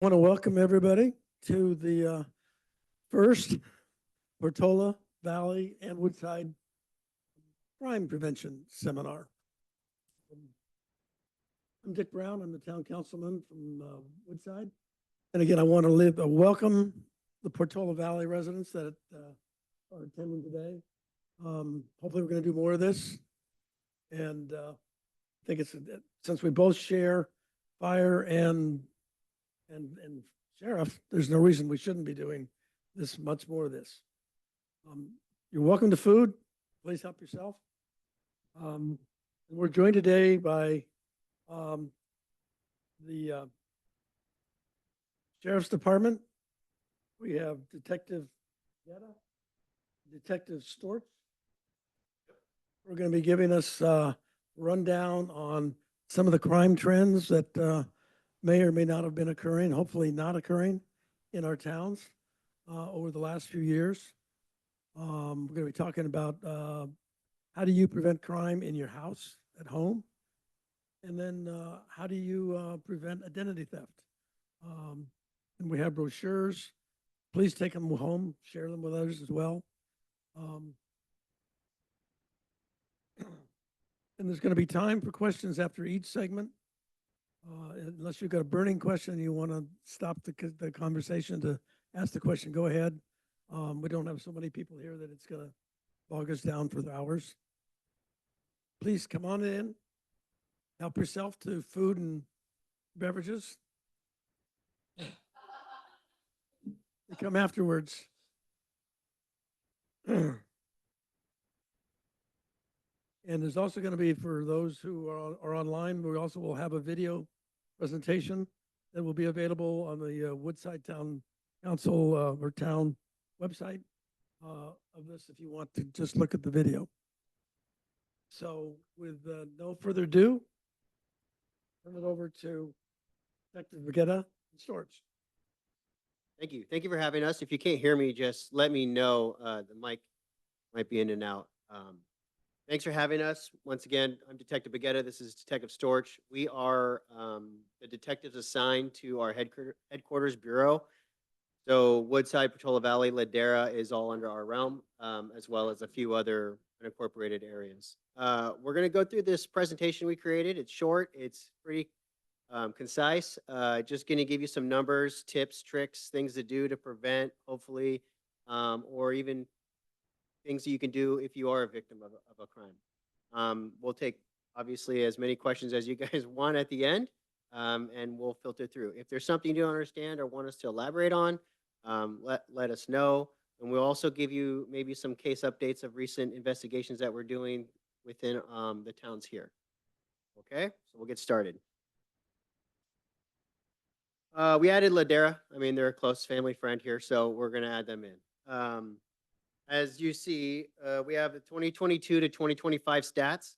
Want to welcome everybody to the first Portola Valley and Woodside Crime Prevention Seminar. I'm Dick Brown. I'm the town councilman from Woodside. And again, I want to welcome the Portola Valley residents that are attending today. Hopefully we're going to do more of this. And I think since we both share fire and sheriff, there's no reason we shouldn't be doing much more of this. You're welcome to food. Please help yourself. And we're joined today by the Sheriff's Department. We have Detective Yetta, Detective Storch. We're going to be giving us a rundown on some of the crime trends that may or may not have been occurring, hopefully not occurring in our towns over the last few years. We're going to be talking about how do you prevent crime in your house, at home? And then how do you prevent identity theft? And we have brochures. Please take them home, share them with others as well. And there's going to be time for questions after each segment. Unless you've got a burning question and you want to stop the conversation to ask the question, go ahead. We don't have so many people here that it's going to bog us down for the hours. Please come on in. Help yourself to food and beverages. They come afterwards. And there's also going to be, for those who are online, we also will have a video presentation that will be available on the Woodside Town Council or town website of this if you want to just look at the video. So with no further ado, turn it over to Detective Vegeta and Storch. Thank you. Thank you for having us. If you can't hear me, just let me know. The mic might be in and out. Thanks for having us. Once again, I'm Detective Bagetta. This is Detective Storch. We are the detectives assigned to our headquarters bureau. So Woodside, Portola Valley, Ladera is all under our realm, as well as a few other unincorporated areas. We're going to go through this presentation we created. It's short. It's pretty concise. Just going to give you some numbers, tips, tricks, things to do to prevent, hopefully, or even things that you can do if you are a victim of a crime. We'll take, obviously, as many questions as you guys want at the end, and we'll filter through. If there's something you don't understand or want us to elaborate on, let us know. And we'll also give you maybe some case updates of recent investigations that we're doing within the towns here. Okay, so we'll get started. We added Ladera. I mean, they're a close family friend here, so we're going to add them in. As you see, we have the 2022 to 2025 stats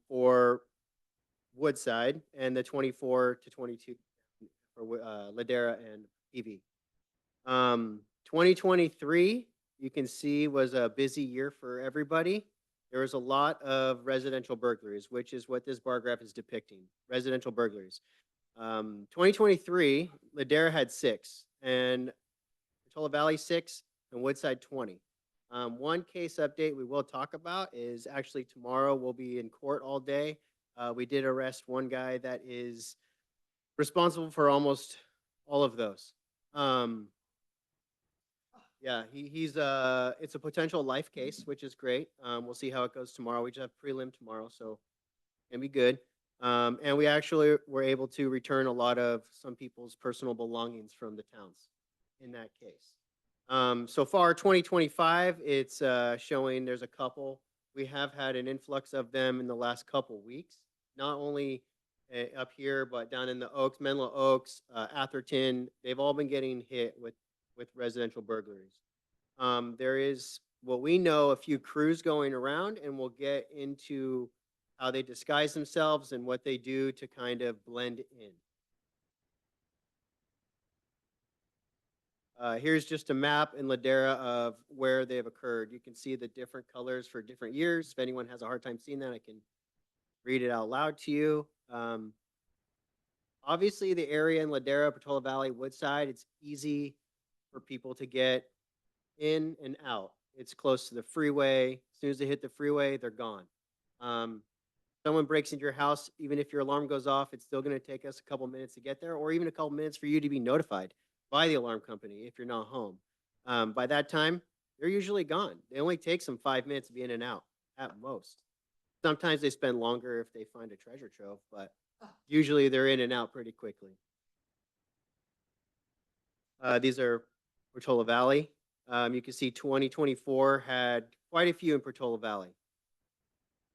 for Woodside and the 24 to 22 for Ladera and PV. 2023, you can see, was a busy year for everybody. There was a lot of residential burglaries, which is what this bar graph is depicting, residential burglaries. 2023, Ladera had 6, and Portola Valley 6, and Woodside 20. One case update we will talk about is actually tomorrow we'll be in court all day. We did arrest one guy that is responsible for almost all of those. Yeah, he's it's a potential life case, which is great. We'll see how it goes tomorrow. We just have prelim tomorrow, so it's gonna be good. And we actually were able to return a lot of some people's personal belongings from the towns in that case. So far, 2025, it's showing there's a couple. We have had an influx of them in the last couple weeks, not only up here, but down in the Oaks, Menlo Oaks, Atherton. They've all been getting hit with residential burglaries. There is, what we know, a few crews going around, and we'll get into how they disguise themselves and what they do to kind of blend in. Here's just a map in Ladera of where they have occurred. You can see the different colors for different years. If anyone has a hard time seeing that, I can read it out loud to you. obviously the area in Ladera, Portola Valley, Woodside, it's easy for people to get in and out. It's close to the freeway. As soon as they hit the freeway, they're gone. Um, someone breaks into your house, even if your alarm goes off, it's still going to take us a couple minutes to get there, or even a couple minutes for you to be notified by the alarm company if you're not home. By that time, they're usually gone. It only takes them 5 minutes to be in and out at most. Sometimes they spend longer if they find a treasure trove, but usually they're in and out pretty quickly. These are Portola Valley. You can see 2024 had quite a few in Portola Valley.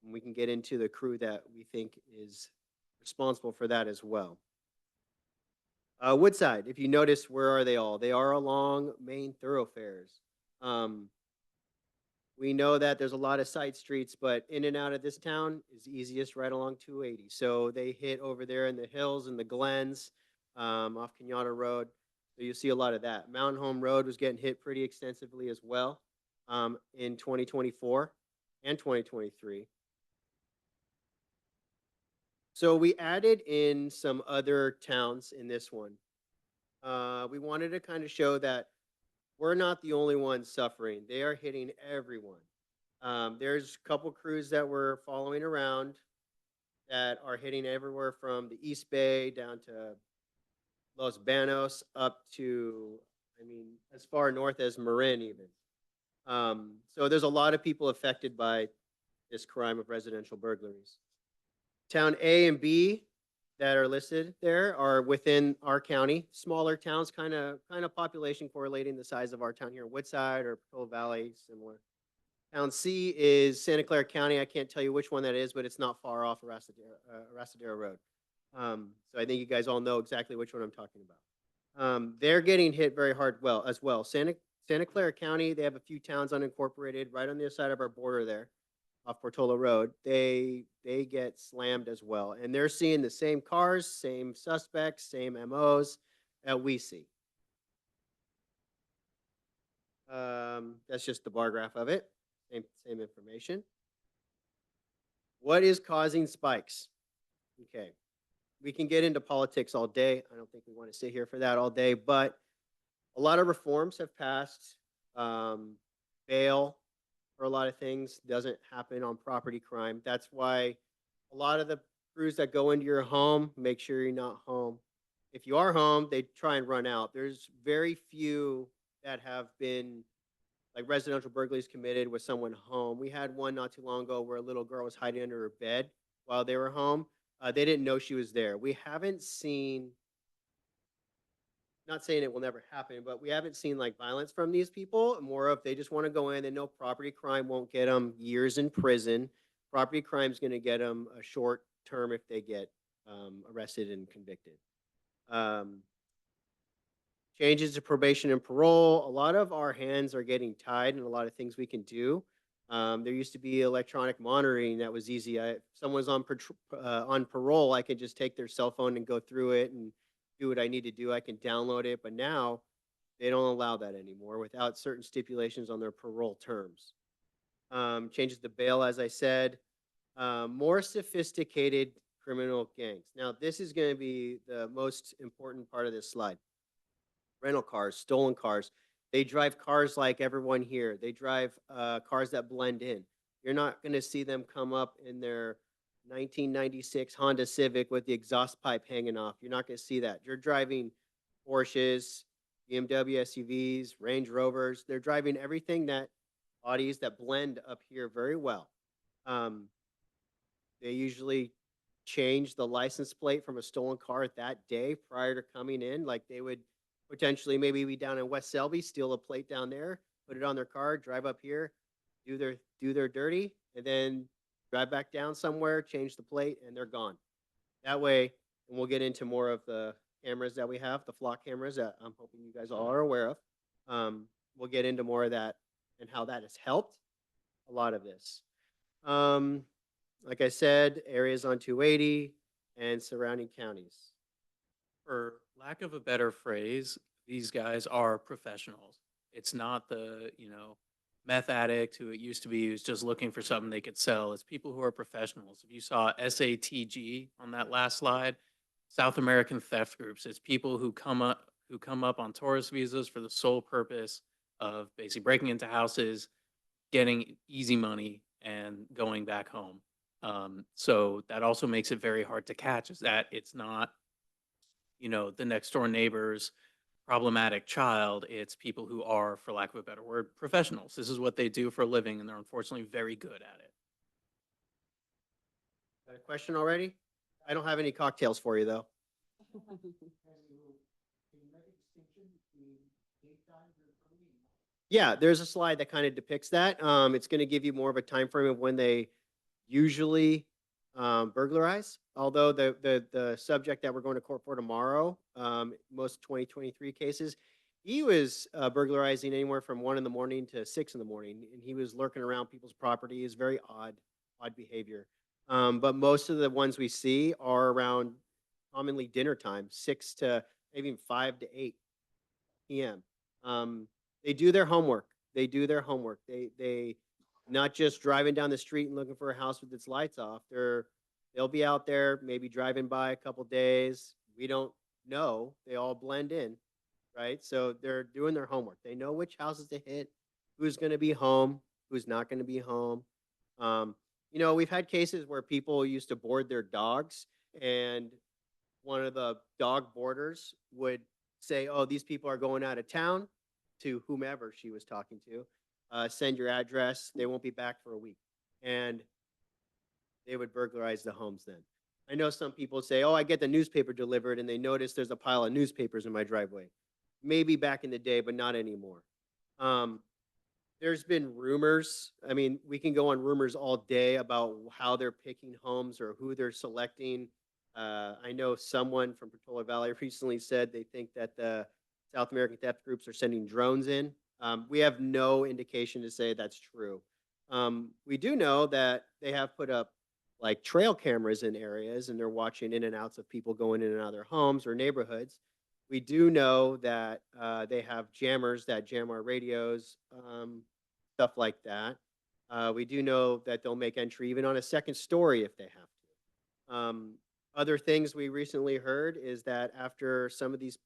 And we can get into the crew that we think is responsible for that as well. Woodside, if you notice, where are they all? They are along main thoroughfares. We know that there's a lot of side streets, but in and out of this town is easiest right along 280. So they hit over there in the hills and the glens off Kenyatta Road. So you see a lot of that. Mountain Home Road was getting hit pretty extensively as well in 2024 and 2023. So we added in some other towns in this one. We wanted to kind of show that we're not the only ones suffering. They are hitting everyone. There's a couple crews that we're following around that are hitting everywhere from the East Bay down to Los Banos up to, I mean, as far north as Marin even. So there's a lot of people affected by this crime of residential burglaries. Town A and B that are listed there are within our county, smaller towns, kind of population correlating the size of our town here in Woodside or Portola Valley, similar. Town C is Santa Clara County. I can't tell you which one that is, but it's not far off Arrastadero Road. So I think you guys all know exactly which one I'm talking about. They're getting hit very hard as well. Santa Clara County, they have a few towns unincorporated right on the other side of our border there off Portola Road. They get slammed as well. And they're seeing the same cars, same suspects, same MOs that we see. That's just the bar graph of it. Same information. What is causing spikes? Okay. We can get into politics all day. I don't think we want to sit here for that all day, but a lot of reforms have passed. Bail for a lot of things doesn't happen on property crime. That's why a lot of the crews that go into your home, make sure you're not home. If you are home, they try and run out. There's very few that have been like residential burglaries committed with someone home. We had one not too long ago where a little girl was hiding under her bed while they were home. They didn't know she was there. We haven't seen, not saying it will never happen, but we haven't seen like violence from these people. More of they just want to go in. They know property crime won't get them years in prison. Property crime is going to get them a short term if they get arrested and convicted. Changes to probation and parole. A lot of our hands are getting tied and a lot of things we can do. There used to be electronic monitoring that was easy. If someone's on parole, I can just take their cell phone and go through it and do what I need to do. I can download it, but now they don't allow that anymore without certain stipulations on their parole terms. Changes to bail, as I said. More sophisticated criminal gangs. Now, this is going to be the most important part of this slide. Rental cars, stolen cars. They drive cars like everyone here. They drive cars that blend in. You're not going to see them come up in their 1996 Honda Civic with the exhaust pipe hanging off. You're not going to see that. You're driving Porsches, BMW SUVs, Range Rovers. They're driving everything that bodies that blend up here very well. They usually change the license plate from a stolen car that day prior to coming in. Like they would potentially maybe be down in West Selby, steal a plate down there, put it on their car, drive up here, do their dirty, and then drive back down somewhere, change the plate, and they're gone. That way, and we'll get into more of the cameras that we have, the flock cameras that I'm hoping you guys all are aware of. We'll get into more of that and how that has helped a lot of this. Like I said, areas on 280 and surrounding counties. For lack of a better phrase, these guys are professionals. It's not the, meth addict who it used to be who's just looking for something they could sell. It's people who are professionals. If you saw SATG on that last slide, South American theft groups. It's people who come up on tourist visas for the sole purpose of basically breaking into houses, getting easy money, and going back home. So that also makes it very hard to catch. Is that it's not, the next door neighbor's problematic child. It's people who are, for lack of a better word, professionals. This is what they do for a living, and they're unfortunately very good at it. Got a question already? I don't have any cocktails for you, though. Yeah, there's a slide that kind of depicts that. It's going to give you more of a time frame of when they usually burglarize. Although the subject that we're going to court for tomorrow, most 2023 cases, he was burglarizing anywhere from 1 in the morning to 6 in the morning, and he was lurking around people's property. Is very odd behavior. But most of the ones we see are around commonly dinner time, 6 to maybe even 5 to 8 p.m. They do their homework. They do their homework. They not just driving down the street and looking for a house with its lights off. They'll be out there maybe driving by a couple days. We don't know. They all blend in, right? So they're doing their homework. They know which houses to hit, who's going to be home, who's not going to be home. We've had cases where people used to board their dogs, and one of the dog boarders would say, "Oh, these people are going out of town," to whomever she was talking to. Send your address. They won't be back for a week. And they would burglarize the homes then. I know some people say, "Oh, I get the newspaper delivered," and they notice there's a pile of newspapers in my driveway. Maybe back in the day, but not anymore. There's been rumors. I mean, we can go on rumors all day about how they're picking homes or who they're selecting. I know someone from Portola Valley recently said they think that the South American theft groups are sending drones in. We have no indication to say that's true. We do know that they have put up like trail cameras in areas, and they're watching in and outs of people going in and out of their homes or neighborhoods. We do know that they have jammers that jam our radios, stuff like that. We do know that they'll make entry even on a second story if they have to. Other things we recently heard is that after some of these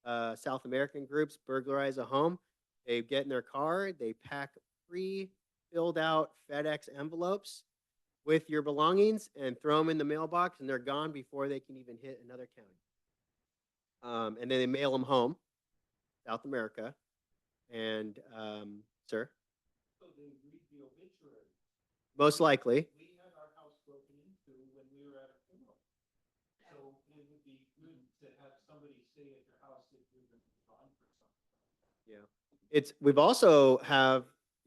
South American groups burglarize a home, they get in their car, they pack pre-filled out FedEx envelopes with your belongings and throw them in the mailbox, and they're gone before they can even hit another county. And then they mail them home, South America. And, sir? So they read the obituary. Most likely. We had our house broken into when we were at a funeral. So it would be good to have somebody stay at your house if you're going to be gone for something.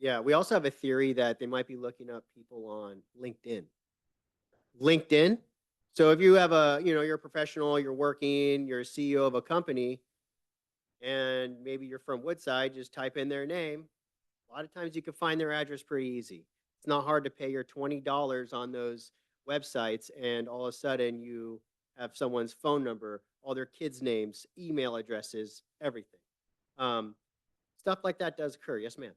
Yeah. We also have a theory that they might be looking up people on LinkedIn. LinkedIn. So if you have you're a professional, you're working, you're a CEO of a company, and maybe you're from Woodside, just type in their name. A lot of times you can find their address pretty easy. It's not hard to pay your $20 on those websites, and all of a sudden you have someone's phone number, all their kids' names, email addresses, everything. Stuff like that does occur. Yes, ma'am.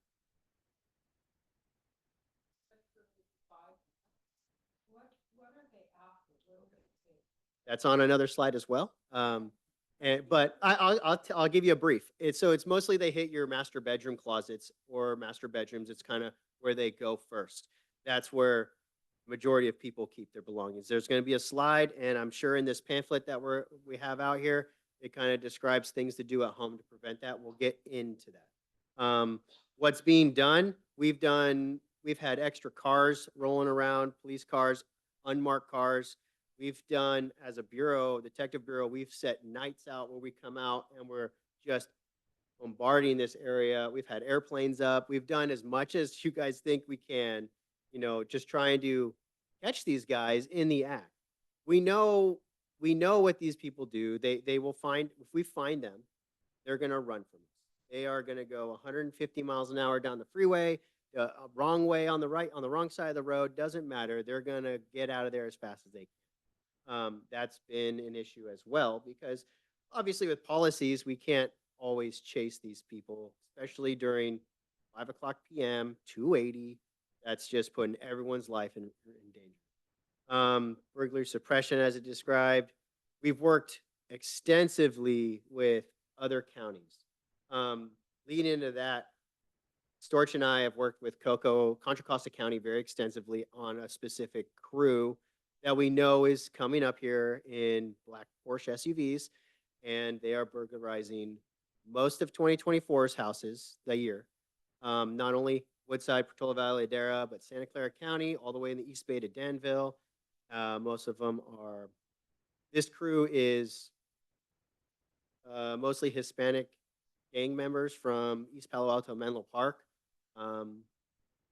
That's on another slide as well. But I'll give you a brief. It's mostly they hit your master bedroom closets or master bedrooms. It's kind of where they go first. That's where the majority of people keep their belongings. There's going to be a slide, and I'm sure in this pamphlet that we have out here, it kind of describes things to do at home to prevent that. We'll get into that. What's being done? We've had extra cars rolling around, police cars, unmarked cars. We've done, as a bureau, detective bureau, we've set nights out where we come out and we're just bombarding this area. We've had airplanes up. We've done as much as you guys think we can, just trying to catch these guys in the act. We know what these people do. They will find, if we find them, they're going to run from us. They are going to go 150 miles an hour down the freeway, wrong way on the wrong side of the road. Doesn't matter. They're going to get out of there as fast as they can. That's been an issue as well, because obviously with policies, we can't always chase these people, especially during 5:00 p.m., 280. That's just putting everyone's life in danger. Burglary suppression, as it described. we've worked extensively with other counties. Leading into that, Storch and I have worked with Contra Costa County very extensively on a specific crew that we know is coming up here in black Porsche SUVs, and they are burglarizing most of 2024's houses that year. Not only Woodside, Portola Valley, Ladera, but Santa Clara County, all the way in the East Bay to Danville. Most of them are, this crew is mostly Hispanic gang members from East Palo Alto, Menlo Park.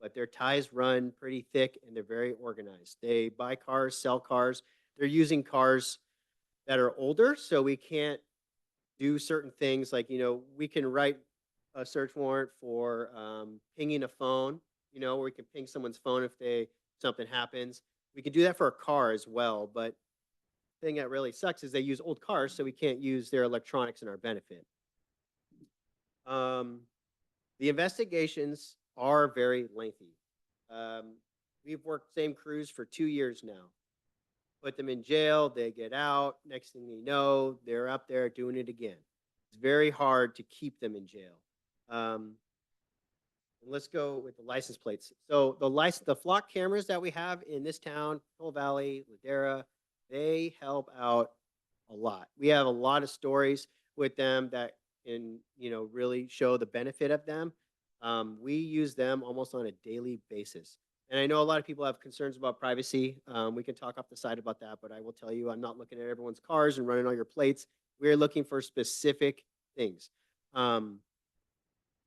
But their ties run pretty thick and they're very organized. They buy cars, sell cars. They're using cars that are older, so we can't do certain things like, we can write a search warrant for pinging a phone, where we can ping someone's phone if something happens. We can do that for a car as well, but the thing that really sucks is they use old cars, so we can't use their electronics in our benefit. The investigations are very lengthy. We've worked same crews for 2 years now. Put them in jail, they get out. Next thing you know, they're up there doing it again. It's very hard to keep them in jail. Let's go with the license plates. So the flock cameras that we have in this town, Portola Valley, Ladera, they help out a lot. We have a lot of stories with them that can, really show the benefit of them. We use them almost on a daily basis. And I know a lot of people have concerns about privacy. We can talk off the side about that, but I will tell you, I'm not looking at everyone's cars and running all your plates. We're looking for specific things.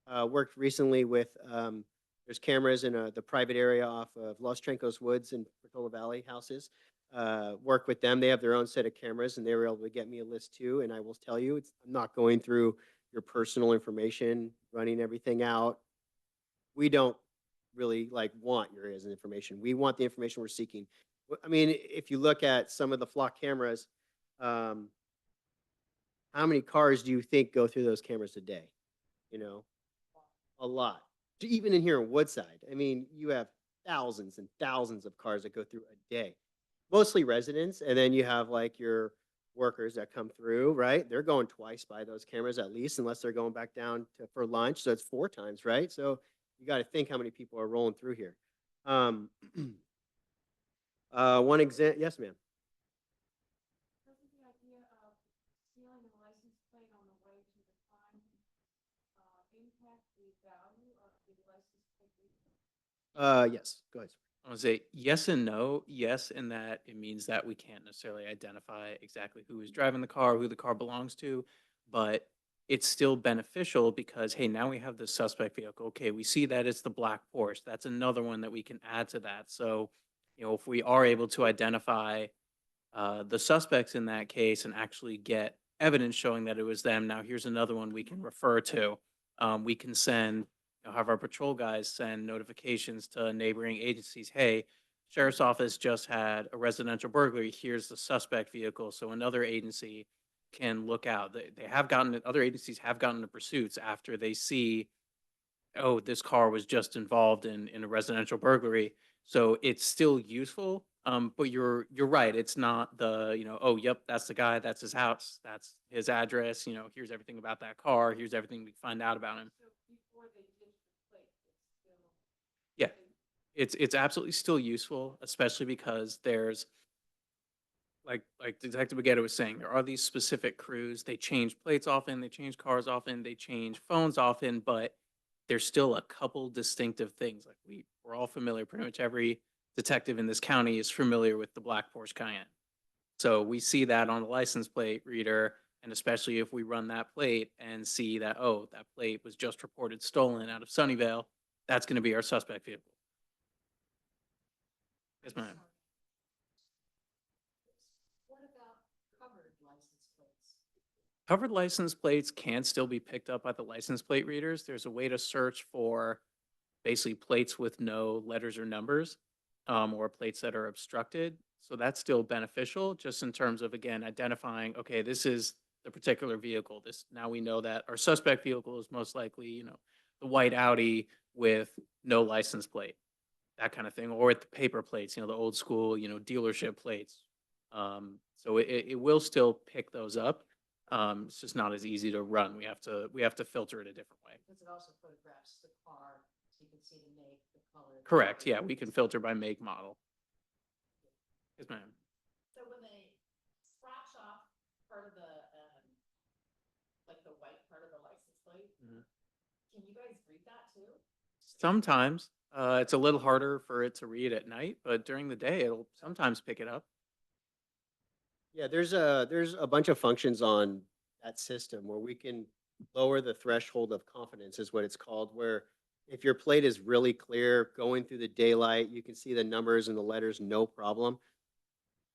Worked recently with, there's cameras in the private area off of Los Trencos Woods and Portola Valley houses. Work with them. They have their own set of cameras and they were able to get me a list too. And I will tell you, I'm not going through your personal information, running everything out. We don't really want your information. We want the information we're seeking. I mean, if you look at some of the flock cameras, how many cars do you think go through those cameras a day? A lot. Even in here in Woodside, I mean, you have thousands and thousands of cars that go through a day, mostly residents. And then you have your workers that come through, right? They're going twice by those cameras at least, unless they're going back down for lunch. So it's 4 times, right? So you got to think how many people are rolling through here. One example, yes, ma'am. Doesn't the idea of stealing a license plate on the way to the crime impact the value of the license plate? Yes, go ahead. I want to say yes and no. Yes, in that it means that we can't necessarily identify exactly who is driving the car, who the car belongs to, but it's still beneficial because, hey, now we have the suspect vehicle. Okay, we see that it's the black Porsche. That's another one that we can add to that. So, if we are able to identify the suspects in that case and actually get evidence showing that it was them, now here's another one we can refer to. We can send, have our patrol guys send notifications to neighboring agencies. Hey, sheriff's office just had a residential burglary. Here's the suspect vehicle. So another agency can look out. Other agencies have gotten into pursuits after they see, oh, this car was just involved in a residential burglary. So it's still useful. But you're right. It's not oh, yep, that's the guy, that's his house, that's his address. Here's everything about that car. Here's everything we find out about him. So before they ditch the plate, it's still. Yeah, it's absolutely still useful, especially because there's like Detective Baguetta was saying, there are these specific crews. They change plates often, they change cars often, they change phones often, but there's still a couple distinctive things. Like we're all familiar, pretty much every detective in this county is familiar with the black Porsche Cayenne. So we see that on the license plate reader, and especially if we run that plate and see that, oh, that plate was just reported stolen out of Sunnyvale, that's going to be our suspect vehicle. Yes, ma'am. What about covered license plates? Covered license plates can still be picked up by the license plate readers. There's a way to search for basically plates with no letters or numbers, or plates that are obstructed. So that's still beneficial just in terms of, again, identifying, okay, this is the particular vehicle. Now we know that our suspect vehicle is most likely, the white Audi with no license plate, that kind of thing, or with the paper plates, the old school, dealership plates. So it will still pick those up. It's just not as easy to run. We have to filter it a different way. Because it also photographs the car, so you can see the make, the color. the Correct, body. yeah, we can filter by make model. Yes, ma'am. So when they scratch off part of the, like the white part of the license plate, Mhm. can you guys read that too? Sometimes, it's a little harder for it to read at night, but during the day, it'll sometimes pick it up. Yeah, there's a bunch of functions on that system where we can lower the threshold of confidence is what it's called, where if your plate is really clear, going through the daylight, you can see the numbers and the letters, no problem.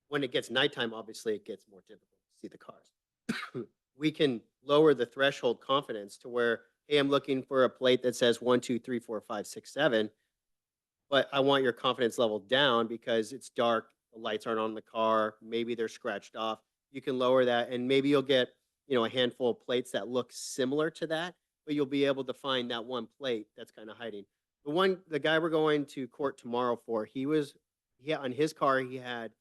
When it gets nighttime, obviously it gets more difficult to see the cars. We can lower the threshold confidence to where, hey, I'm looking for a plate that says 1, 2, 3, 4, 5, 6, 7, but I want your confidence level down because it's dark, the lights aren't on the car, maybe they're scratched off. You can lower that and maybe you'll get, a handful of plates that look similar to that, but you'll be able to find that one plate that's kind of hiding. The guy we're going to court tomorrow for, on his car, he had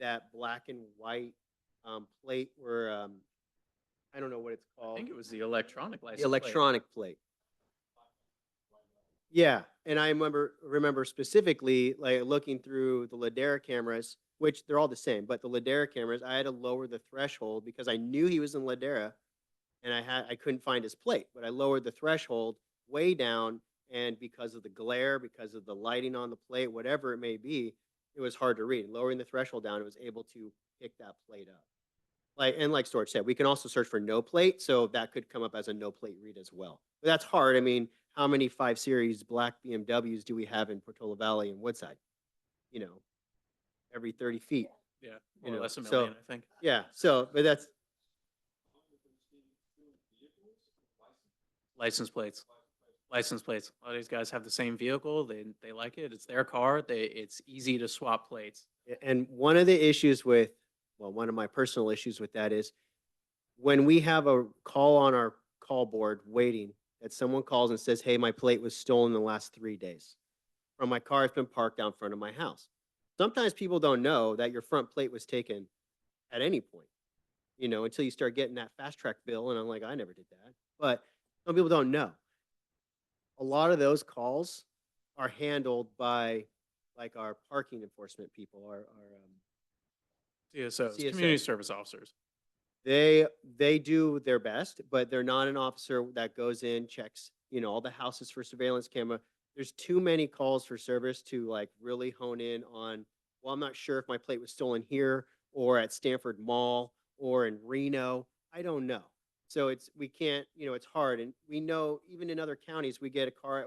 that black and white plate where, I don't know what it's I called. think it was the electronic license The plate. electronic plate. Yeah, and I remember specifically like looking through the Ladera cameras, which they're all the same, but the Ladera cameras, I had to lower the threshold because I knew he was in Ladera, and I couldn't find his plate, but I lowered the threshold way down, and because of the glare, because of the lighting on the plate, whatever it may be, it was hard to read. Lowering the threshold down, it was able to pick that plate up. Like Storage said, we can also search for no plate, so that could come up as a no plate read as well. But that's hard. I mean, how many 5 Series black BMWs do we have in Portola Valley and Woodside? Every 30 feet. Yeah, You more or know, less a so- million, I think. Yeah, but that's, License plates. License plates. A lot of these guys have the same vehicle. They like it. It's their car. It's easy to swap plates. and one of the issues one of my personal issues with that is when we have a call on our call board waiting, that someone calls and says, hey, my plate was stolen the last 3 days from my car. It's been parked down front of my house. Sometimes people don't know that your front plate was taken at any point, until you start getting that fast track bill. And I'm like, I never did that. But some people don't know. A lot of those calls are handled by like our parking enforcement people, CSOs, CSO. community service officers. they do their best, but they're not an officer that goes in, checks, all the houses for surveillance camera. There's too many calls for service to like really hone in on, well, I'm not sure if my plate was stolen here or at Stanford Mall or in Reno. I don't know. So we can't, it's hard. And we know even in other counties, we get a car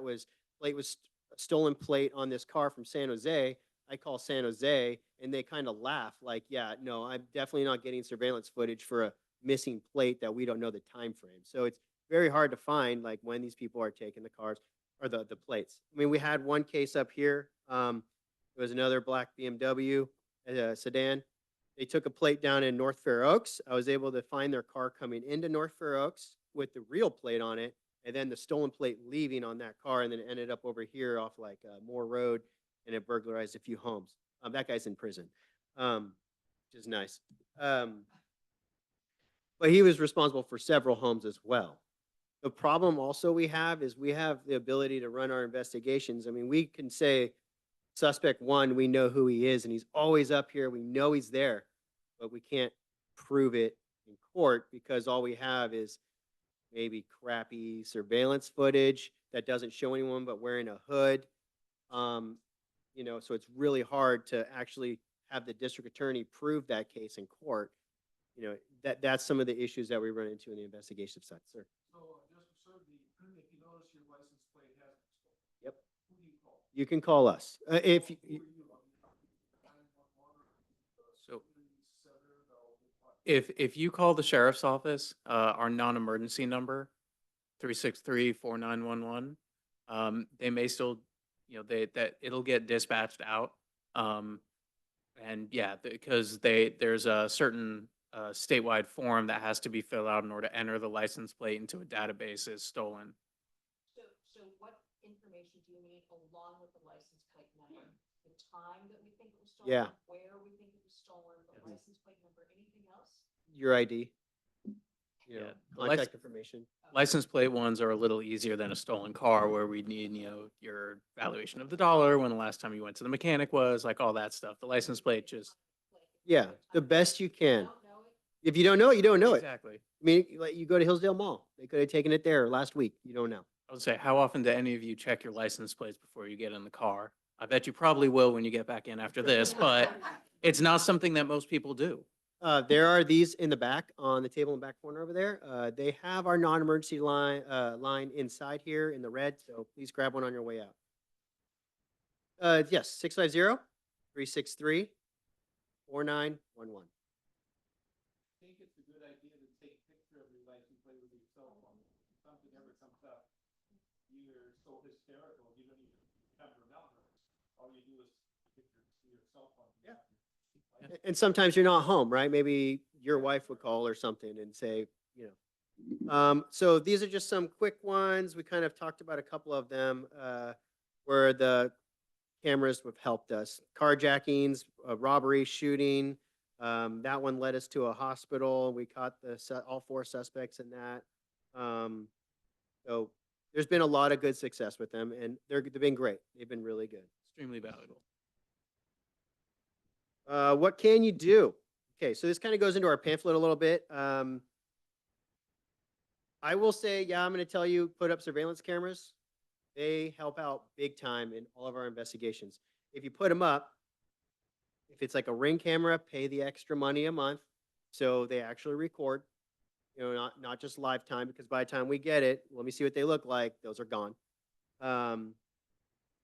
plate was stolen plate on this car from San Jose. I call San Jose and they kind of laugh like, yeah, no, I'm definitely not getting surveillance footage for a missing plate that we don't know the time frame. So it's very hard to find like when these people are taking the cars or the plates. I mean, we had one case up here. It was another black BMW sedan. They took a plate down in North Fair Oaks. I was able to find their car coming into North Fair Oaks with the real plate on it, and then the stolen plate leaving on that car, and then it ended up over here off like Moore Road, and it burglarized a few homes. That guy's in prison, which is nice. But he was responsible for several homes as well. The problem also we have is we have the ability to run our investigations. I mean, we can say suspect 1, we know who he is and he's always up here. We know he's there, but we can't prove it in court because all we have is maybe crappy surveillance footage that doesn't show anyone but wearing a hood. So it's really hard to actually have the district attorney prove that case in court. That's some of the issues that we run into in the investigation side, sir. So just observe if you notice your license plate has been stolen. Yep. Who do you call? You can call us. If Who you, are you? 911 or So community center, what? if you call the sheriff's office, our non-emergency number, 363-4911, they may still, that it'll get dispatched out. And yeah, because there's a certain statewide form that has to be filled out in order to enter the license plate into a database as stolen. So what information do you need along with the license plate number? The time that we think it was stolen? Yeah. Where we think it was stolen? the license plate number, anything else? Your ID. You Yeah, know, the contact information. License plate ones are a little easier than a stolen car where we need, your valuation of the dollar, when the last time you went to the mechanic was, like all that stuff. The license plate just. Yeah, the best you can. Don't know it? If you don't know it, you don't know it. Exactly. I mean, like you go to Hillsdale Mall, they could have taken it there last week. You don't know. I would say, how often do any of you check your license plates before you get in the car? I bet you probably will when you get back in after this, but it's not something that most people do. There are these in the back on the table in the back corner over there. They have our non-emergency line inside here in the red, so please grab one on your way out. Yes, 650-363-4911. I think it's a good idea to take a picture of your license plate with your cell phone. If something ever comes up, you're so hysterical, you don't even have to remember. All you do is picture your cell phone. Yeah. And sometimes you're not home, right? Maybe your wife would call or something and say, so these are just some quick ones. We kind of talked about a couple of them where the cameras have helped us. Carjackings, robbery, shooting. That one led us to a hospital. We caught all 4 suspects in that. So there's been a lot of good success with them, and they've been great. They've been really good. Extremely valuable. What can you do? Okay, so this kind of goes into our pamphlet a little bit. I will say, yeah, I'm going to tell you, put up surveillance cameras. They help out big time in all of our investigations. If you put them up, if it's like a Ring camera, pay the extra money a month so they actually record, not just live time, because by the time we get it, let me see what they look like, those are gone.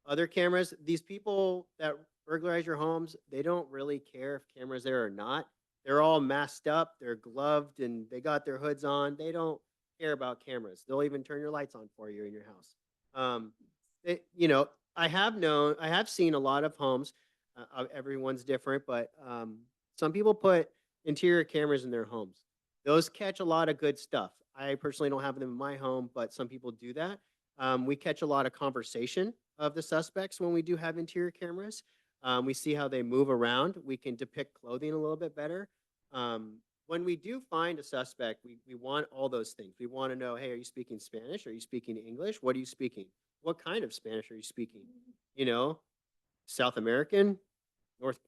Other cameras, these people that burglarize your homes, they don't really care if cameras there or not. They're all masked up, they're gloved, and they got their hoods on. They don't care about cameras. They'll even turn your lights on for you in your house. I have seen a lot of homes. Everyone's different, but some people put interior cameras in their homes. Those catch a lot of good stuff. I personally don't have them in my home, but some people do that. We catch a lot of conversation of the suspects when we do have interior cameras. We see how they move around. We can depict clothing a little bit better. When we do find a suspect, we want all those things. We want to know, hey, are you speaking Spanish? Are you speaking English? What are you speaking? What kind of Spanish are you speaking? South American, North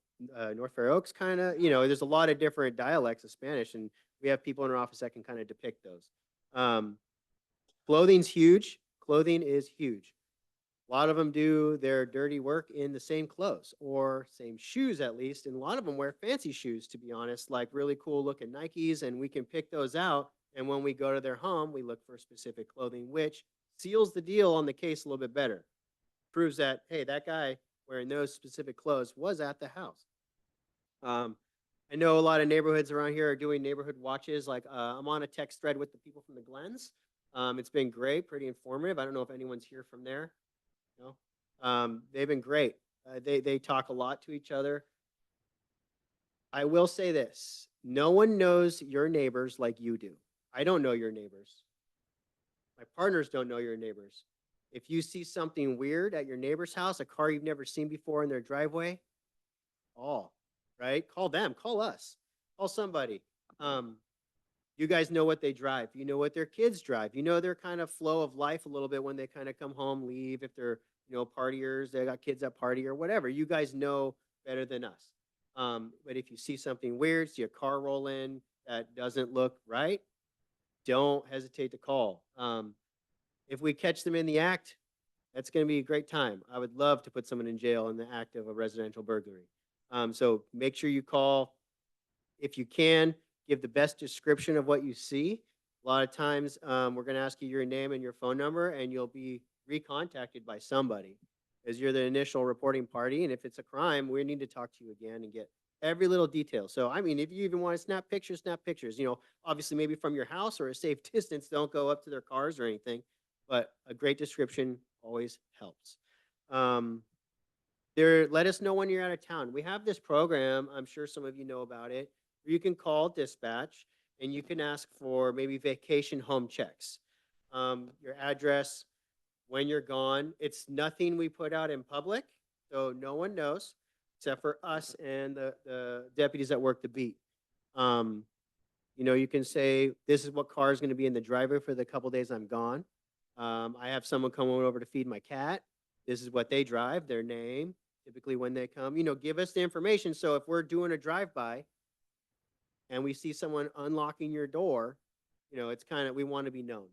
Fair Oaks kind of, there's a lot of different dialects of Spanish, and we have people in our office that can kind of depict those. Clothing's huge. Clothing is huge. A lot of them do their dirty work in the same clothes or same shoes, at least. And a lot of them wear fancy shoes, to be honest, like really cool looking Nikes, and we can pick those out. And when we go to their home, we look for specific clothing, which seals the deal on the case a little bit better. Proves that, hey, that guy wearing those specific clothes was at the house. I know a lot of neighborhoods around here are doing neighborhood watches. Like I'm on a text thread with the people from the Glens. It's been great, pretty informative. I don't know if anyone's here from there. No, they've been great. They talk a lot to each other. I will say this: no one knows your neighbors like you do. I don't know your neighbors. My partners don't know your neighbors. If you see something weird at your neighbor's house, a car you've never seen before in their driveway, right? Call them, call us, call somebody. You guys know what they drive. You know what their kids drive. You know their kind of flow of life a little bit when they kind of come home, leave. If they're, partiers, they got kids at party or whatever. You guys know better than us. But if you see something weird, see a car roll in that doesn't look right, don't hesitate to call. If we catch them in the act, that's going to be a great time. I would love to put someone in jail in the act of a residential burglary. So make sure you call. If you can, give the best description of what you see. A lot of times we're going to ask you your name and your phone number, and you'll be recontacted by somebody because you're the initial reporting party. And if it's a crime, we need to talk to you again and get every little detail. So, I mean, if you even want to snap pictures, obviously maybe from your house or a safe distance. Don't go up to their cars or anything, but a great description always helps. Let us know when you're out of town. We have this program, I'm sure some of you know about it, where you can call dispatch and you can ask for maybe vacation home checks. Your address, when you're gone. It's nothing we put out in public, so no one knows. except for us and the deputies that work the beat. You know, you can say, this is what car is going to be in the driveway for the couple days I'm gone. I have someone coming over to feed my cat. This is what they drive, their name, typically when they come, you know, give us the information. So if we're doing a drive-by and we see someone unlocking your door, you know, it's kind of, we want to be known,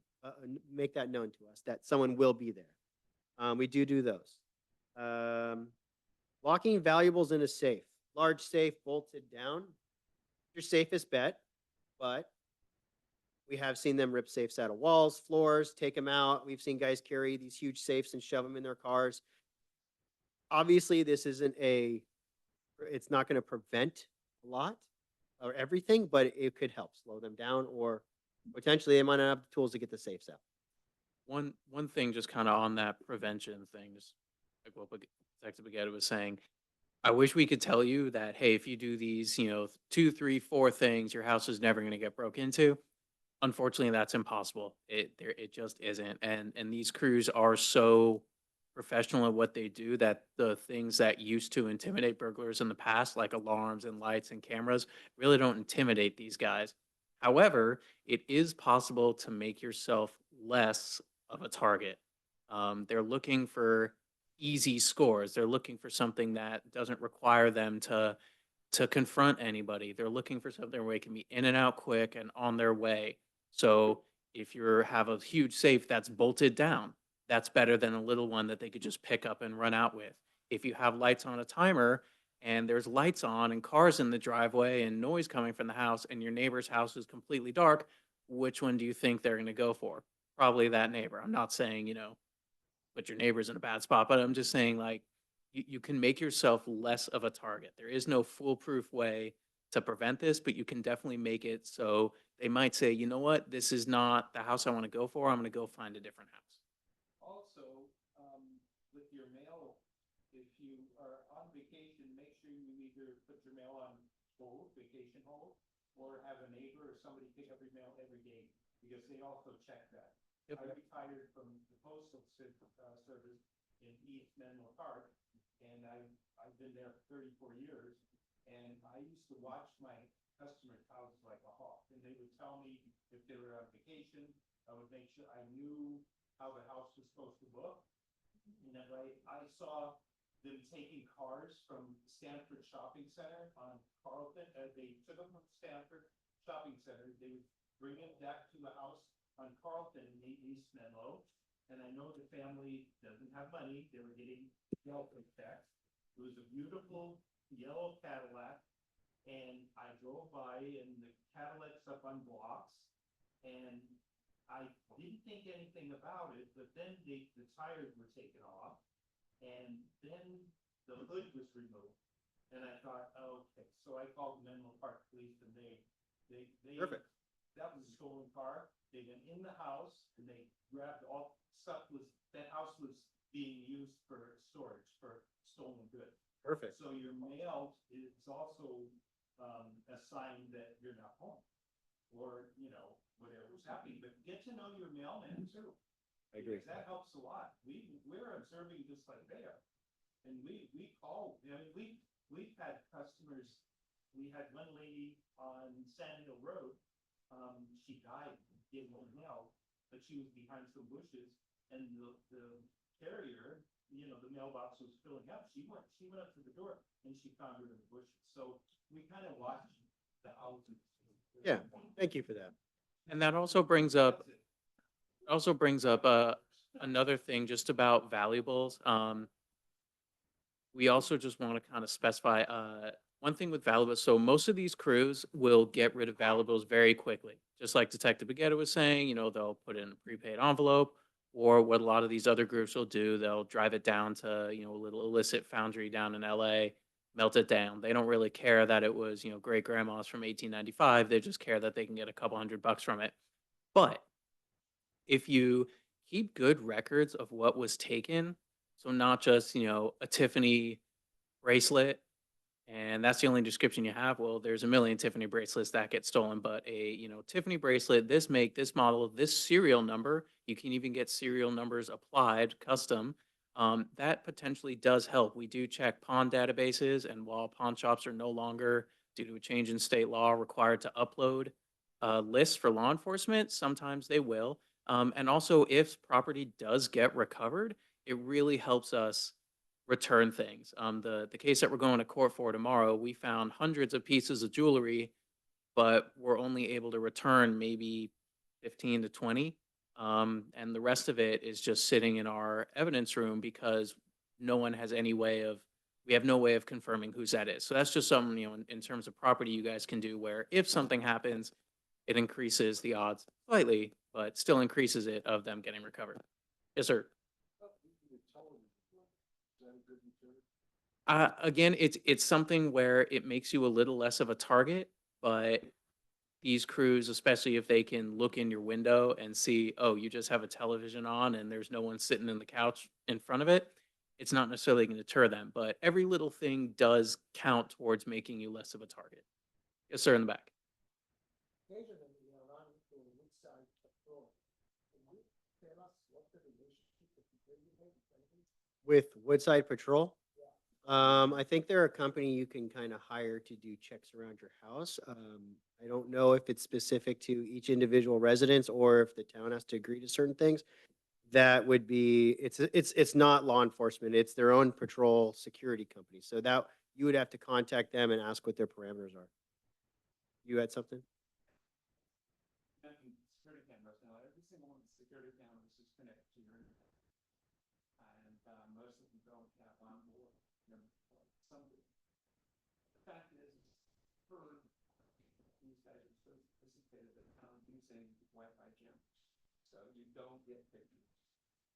make that known to us that someone will be there. We do those. Locking valuables in a safe, large safe bolted down, your safest bet, but we have seen them rip safes out of walls, floors, take them out. We've seen guys carry these huge safes and shove them in their cars. Obviously, this isn't it's not going to prevent a lot or everything, but it could help slow them down, or potentially they might not have the tools to get the safes out. One thing just kind of on that prevention thing, just like what Detective Baguetta was saying, I wish we could tell you that, hey, if you do these, 2, 3, 4 things, your house is never going to get broke into. Unfortunately, that's impossible. It just isn't. And these crews are so professional at what they do that the things that used to intimidate burglars in the past, like alarms and lights and cameras, really don't intimidate these guys. However, it is possible to make yourself less of a target. They're looking for easy scores. They're looking for something that doesn't require them to confront anybody. They're looking for something where they can be in and out quick and on their way. So if you have a huge safe that's bolted down, that's better than a little one that they could just pick up and run out with. If you have lights on a timer and there's lights on and cars in the driveway and noise coming from the house and your neighbor's house is completely dark, which one do you think they're going to go for? Probably that neighbor. I'm not saying, put your neighbors in a bad spot, but I'm just saying, like, you can make yourself less of a target. There is no foolproof way to prevent this, but you can definitely make it so they might say, you know what, this is not the house I want to go for. I'm going to go find a different house. Also, with your mail, if you are on vacation, make sure you either put your mail on hold, vacation hold, or have a neighbor or somebody pick up your mail every day, because they also check that. Yep. I retired from the postal service in East Menlo Park, and I've been there for 34 years, and I used to watch my customers' houses like a hawk, and they would tell me if they were on vacation. I would make sure I knew how the house was supposed to look, and if I saw them taking cars from Stanford Shopping Center on Carlton, they took them from Stanford Shopping Center, they would bring it back to the house on Carlton in East Menlo. And I know the family doesn't have money. They were getting welfare checks. It was a beautiful yellow Cadillac. And I drove by and the Cadillac's up on blocks. And I didn't think anything about it, but then the tires were taken off. And then the hood was removed. And I thought, oh, okay. So I called Menlo Park Police, and they Perfect. that was a stolen car. They went in the house and they grabbed all stuff. That house was being used for storage for stolen goods. Perfect. So your mail is also a sign that you're not home, or whatever's happening. But get to know your mailman too. I agree. Because that helps a lot. We're observing just like they are, and we call. I mean, we've had customers. We had one lady on Sand Hill Road. She died in the mail, but she was behind some bushes, and the carrier, the mailbox was filling up. She went up to the door and she found her in the bushes. So we kind of watch the houses. Yeah, thank you for that. And that also brings up another thing just about valuables. We also just want to kind of specify one thing with valuables. So most of these crews will get rid of valuables very quickly. Just like Detective Baguetta was saying, they'll put in a prepaid envelope, or what a lot of these other groups will do, they'll drive it down to, a little illicit foundry down in LA, melt it down. They don't really care that it was, great grandma's from 1895. They just care that they can get a couple $100 from it. But if you keep good records of what was taken, so not just, a Tiffany bracelet, and that's the only description you have. Well, there's a million Tiffany bracelets that get stolen, but a, Tiffany bracelet, this make, this model, this serial number, you can even get serial numbers applied custom. that potentially does help. We do check pawn databases, and while pawn shops are no longer, due to a change in state law, required to upload lists for law enforcement, sometimes they will. And also, if property does get recovered, it really helps us return things. The case that we're going to court for tomorrow, we found hundreds of pieces of jewelry, but we're only able to return maybe 15 to 20. And the rest of it is just sitting in our evidence room because no one has any way of, we have no way of confirming whose that is. So that's just something, in terms of property you guys can do where if something happens, it increases the odds slightly, but still increases it of them getting recovered. Yes, sir. Again, it's something where it makes you a little less of a target, but these crews, especially if they can look in your window and see, oh, you just have a television on and there's no one sitting in the couch in front of it, it's not necessarily going to deter them. But every little thing does count towards making you less of a target. Yes, sir, in the back. Occasionally, we are running to Woodside patrol. Can you tell us what the relationship that you made? With Woodside Patrol? I think they're a company you can kind of hire to do checks around your house. I don't know if it's specific to each individual residence or if the town has to agree to certain things. That would be, it's not law enforcement, it's their own patrol security company. So that, you would have to contact them and ask what their parameters are. You had something? Mentioned security cameras. Now, every single one of the security cameras is connected to your internet. And most of them don't have onboard, some do. The fact is, for these guys are so sophisticated that now using Wi-Fi gyms. So you don't get pictures.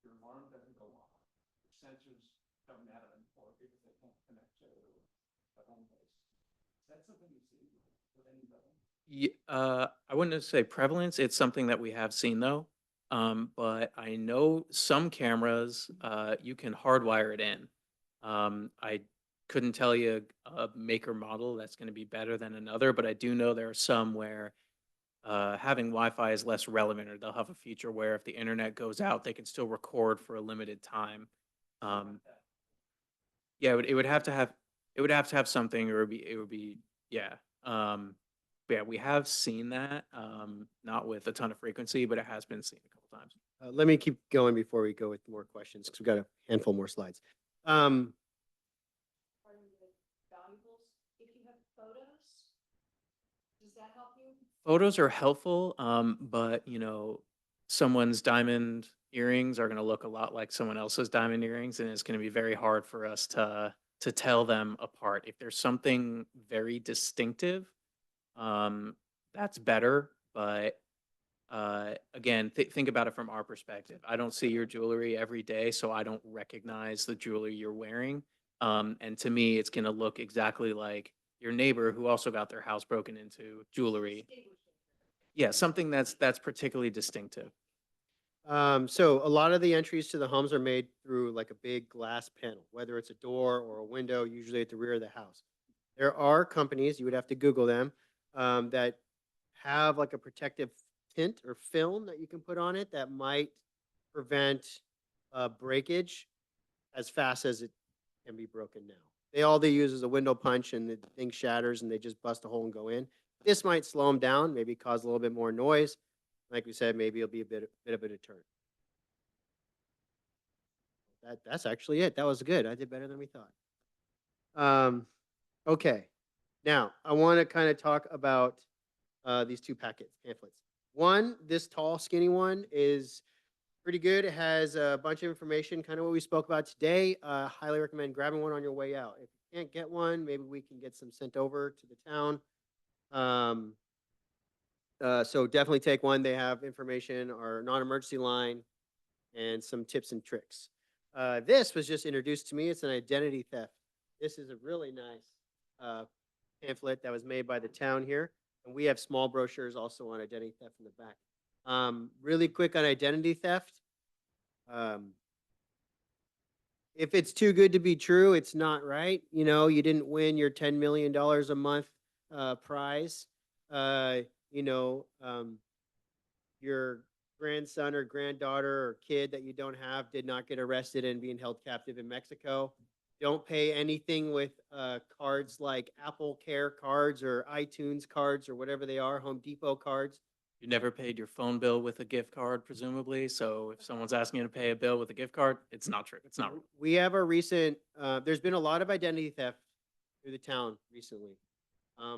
Your alarm doesn't go off. Your sensors don't matter anymore because they can't connect to the home base. Is that something you see with anybody? I wouldn't say prevalence. It's something that we have seen though. But I know some cameras, you can hardwire it in. I couldn't tell you a make or model that's going to be better than another, but I do know there are some where having Wi-Fi is less relevant, or they'll have a feature where if the internet goes out, they can still record for a limited time. Um, yeah, it would have to have, it would have to have something, or it would be, yeah. But yeah, we have seen that, not with a ton of frequency, but it has been seen a couple times. Let me keep going before we go with more questions because we've got a handful more slides. Regarding the valuables, if you have photos, does that help you? Photos are helpful, but someone's diamond earrings are going to look a lot like someone else's diamond earrings, and it's going to be very hard for us to tell them apart. If there's something very distinctive, that's better. But again, think about it from our perspective. I don't see your jewelry every day, so I don't recognize the jewelry you're wearing. And to me, it's going to look exactly like your neighbor who also got their house broken into jewelry. Yeah, something that's particularly distinctive. So a lot of the entries to the homes are made through like a big glass panel, whether it's a door or a window, usually at the rear of the house. There are companies, you would have to Google them, that have like a protective tint or film that you can put on it that might prevent breakage as fast as it can be broken now. All they use is a window punch and the thing shatters and they just bust a hole and go in. This might slow them down, maybe cause a little bit more noise. Like we said, maybe it'll be a bit of a deterrent. That's actually it. That was good. I did better than we thought. Okay. Now, I want to kind of talk about these two pamphlets. One, this tall, skinny one is pretty good. It has a bunch of information, kind of what we spoke about today. Highly recommend grabbing one on your way out. If you can't get one, maybe we can get some sent over to the town. So definitely take one. They have information, our non-emergency line, and some tips and tricks. This was just introduced to me. It's an identity theft. This is a really nice pamphlet that was made by the town here. And we have small brochures also on identity theft in the back. Really quick on identity theft. If it's too good to be true, it's not right. You didn't win your $10 million a month prize. Your grandson or granddaughter or kid that you don't have did not get arrested and being held captive in Mexico. Don't pay anything with cards like Apple Care cards or iTunes cards or whatever they are, Home Depot cards. You never paid your phone bill with a gift card, presumably. So if someone's asking you to pay a bill with a gift card, it's not true. It's not real. We have a recent, there's been a lot of identity theft through the town recently.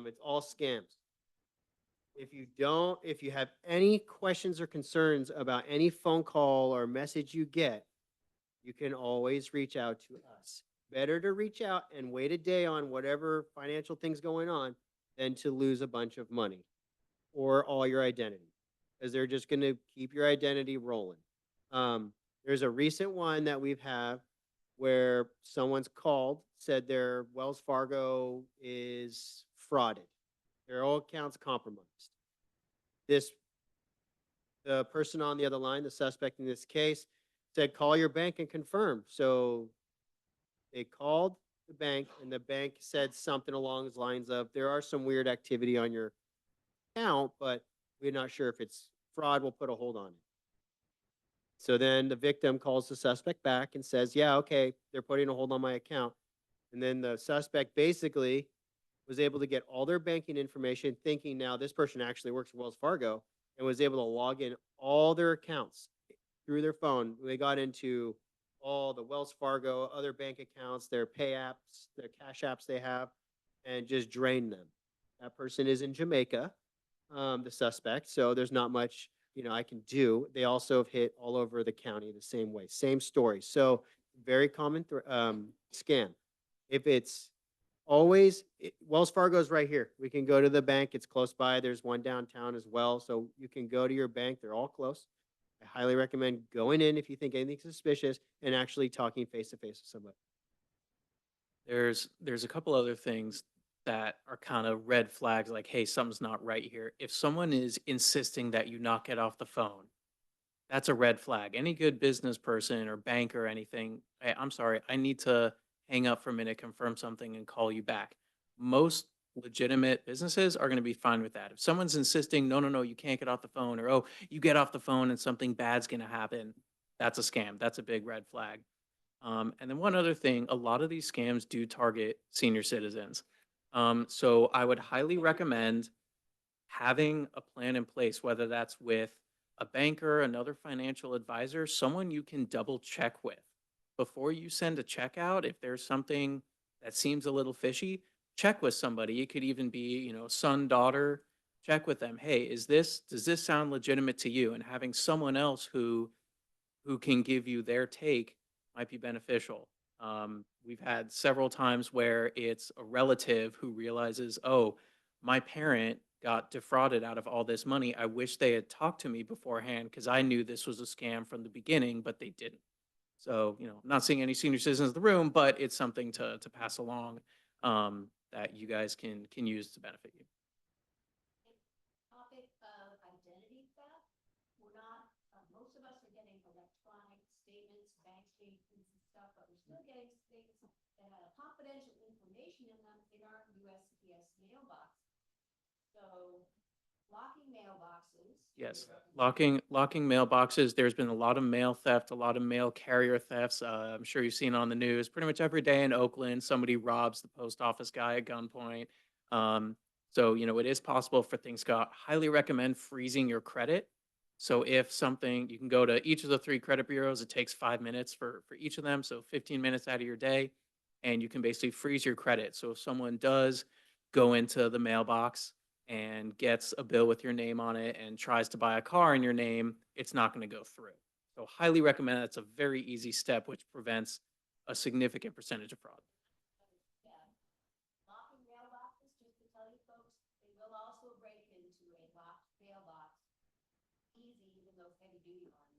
It's all scams. If you have any questions or concerns about any phone call or message you get, you can always reach out to us. Better to reach out and wait a day on whatever financial thing's going on than to lose a bunch of money or all your identity, because they're just going to keep your identity rolling. There's a recent one that we've had where someone's called, said their Wells Fargo is frauded. Their whole account's compromised. The person on the other line, the suspect in this case, said, call your bank and confirm. So they called the bank and the bank said something along the lines of, there are some weird activity on your account, but we're not sure if it's fraud. We'll put a hold on it. So then the victim calls the suspect back and says, yeah, okay, they're putting a hold on my account. And then the suspect basically was able to get all their banking information, thinking now this person actually works at Wells Fargo, and was able to log in all their accounts through their phone. They got into all the Wells Fargo, other bank accounts, their pay apps, their cash apps they have, and just drained them. That person is in Jamaica, the suspect, so there's not much, I can do. They also have hit all over the county the same way, same story. So very common scam. If it's Wells Fargo's right here. We can go to the bank. It's close by. There's one downtown as well. So you can go to your bank. They're all close. I highly recommend going in if you think anything's suspicious and actually talking face to face with somebody. There's a couple other things that are kind of red flags, like, hey, something's not right here. If someone is insisting that you not get off the phone, that's a red flag. Any good business person or bank or anything, hey, I'm sorry, I need to hang up for a minute, confirm something, and call you back. Most legitimate businesses are going to be fine with that. If someone's insisting, no, no, no, you can't get off the phone, or oh, you get off the phone and something bad's going to happen, that's a scam. That's a big red flag. And then one other thing, a lot of these scams do target senior citizens. So I would highly recommend having a plan in place, whether that's with a banker, another financial advisor, someone you can double check with. Before you send a check out, if there's something that seems a little fishy, check with somebody. It could even be, son, daughter, check with them. Hey, does this sound legitimate to you? And having someone else who can give you their take might be beneficial. We've had several times where it's a relative who realizes, oh, my parent got defrauded out of all this money. I wish they had talked to me beforehand because I knew this was a scam from the beginning, but they didn't. So, I'm not seeing any senior citizens in the room, but it's something to pass along that you guys can use to benefit you. Topic of identity theft, we're not, most of us are getting electronic statements, bank statements and stuff, but we're still getting things that have confidential information in them in our USPS mailbox. So locking mailboxes. Yes, locking mailboxes. There's been a lot of mail theft, a lot of mail carrier thefts. I'm sure you've seen on the news. Pretty much every day in Oakland, somebody robs the post office guy at gunpoint. So it is possible for things to go out. Highly recommend freezing your credit. So if something, you can go to each of the 3 credit bureaus. It takes 5 minutes for each of them, so 15 minutes out of your day, and you can basically freeze your credit. So if someone does go into the mailbox and gets a bill with your name on it and tries to buy a car in your name, it's not going to go through. So highly recommend. That's a very easy step, which prevents a significant percentage of fraud. Yeah. Locking mailboxes, just to tell you folks, they will also break into a locked mailbox. Easy, even those heavy duty ones.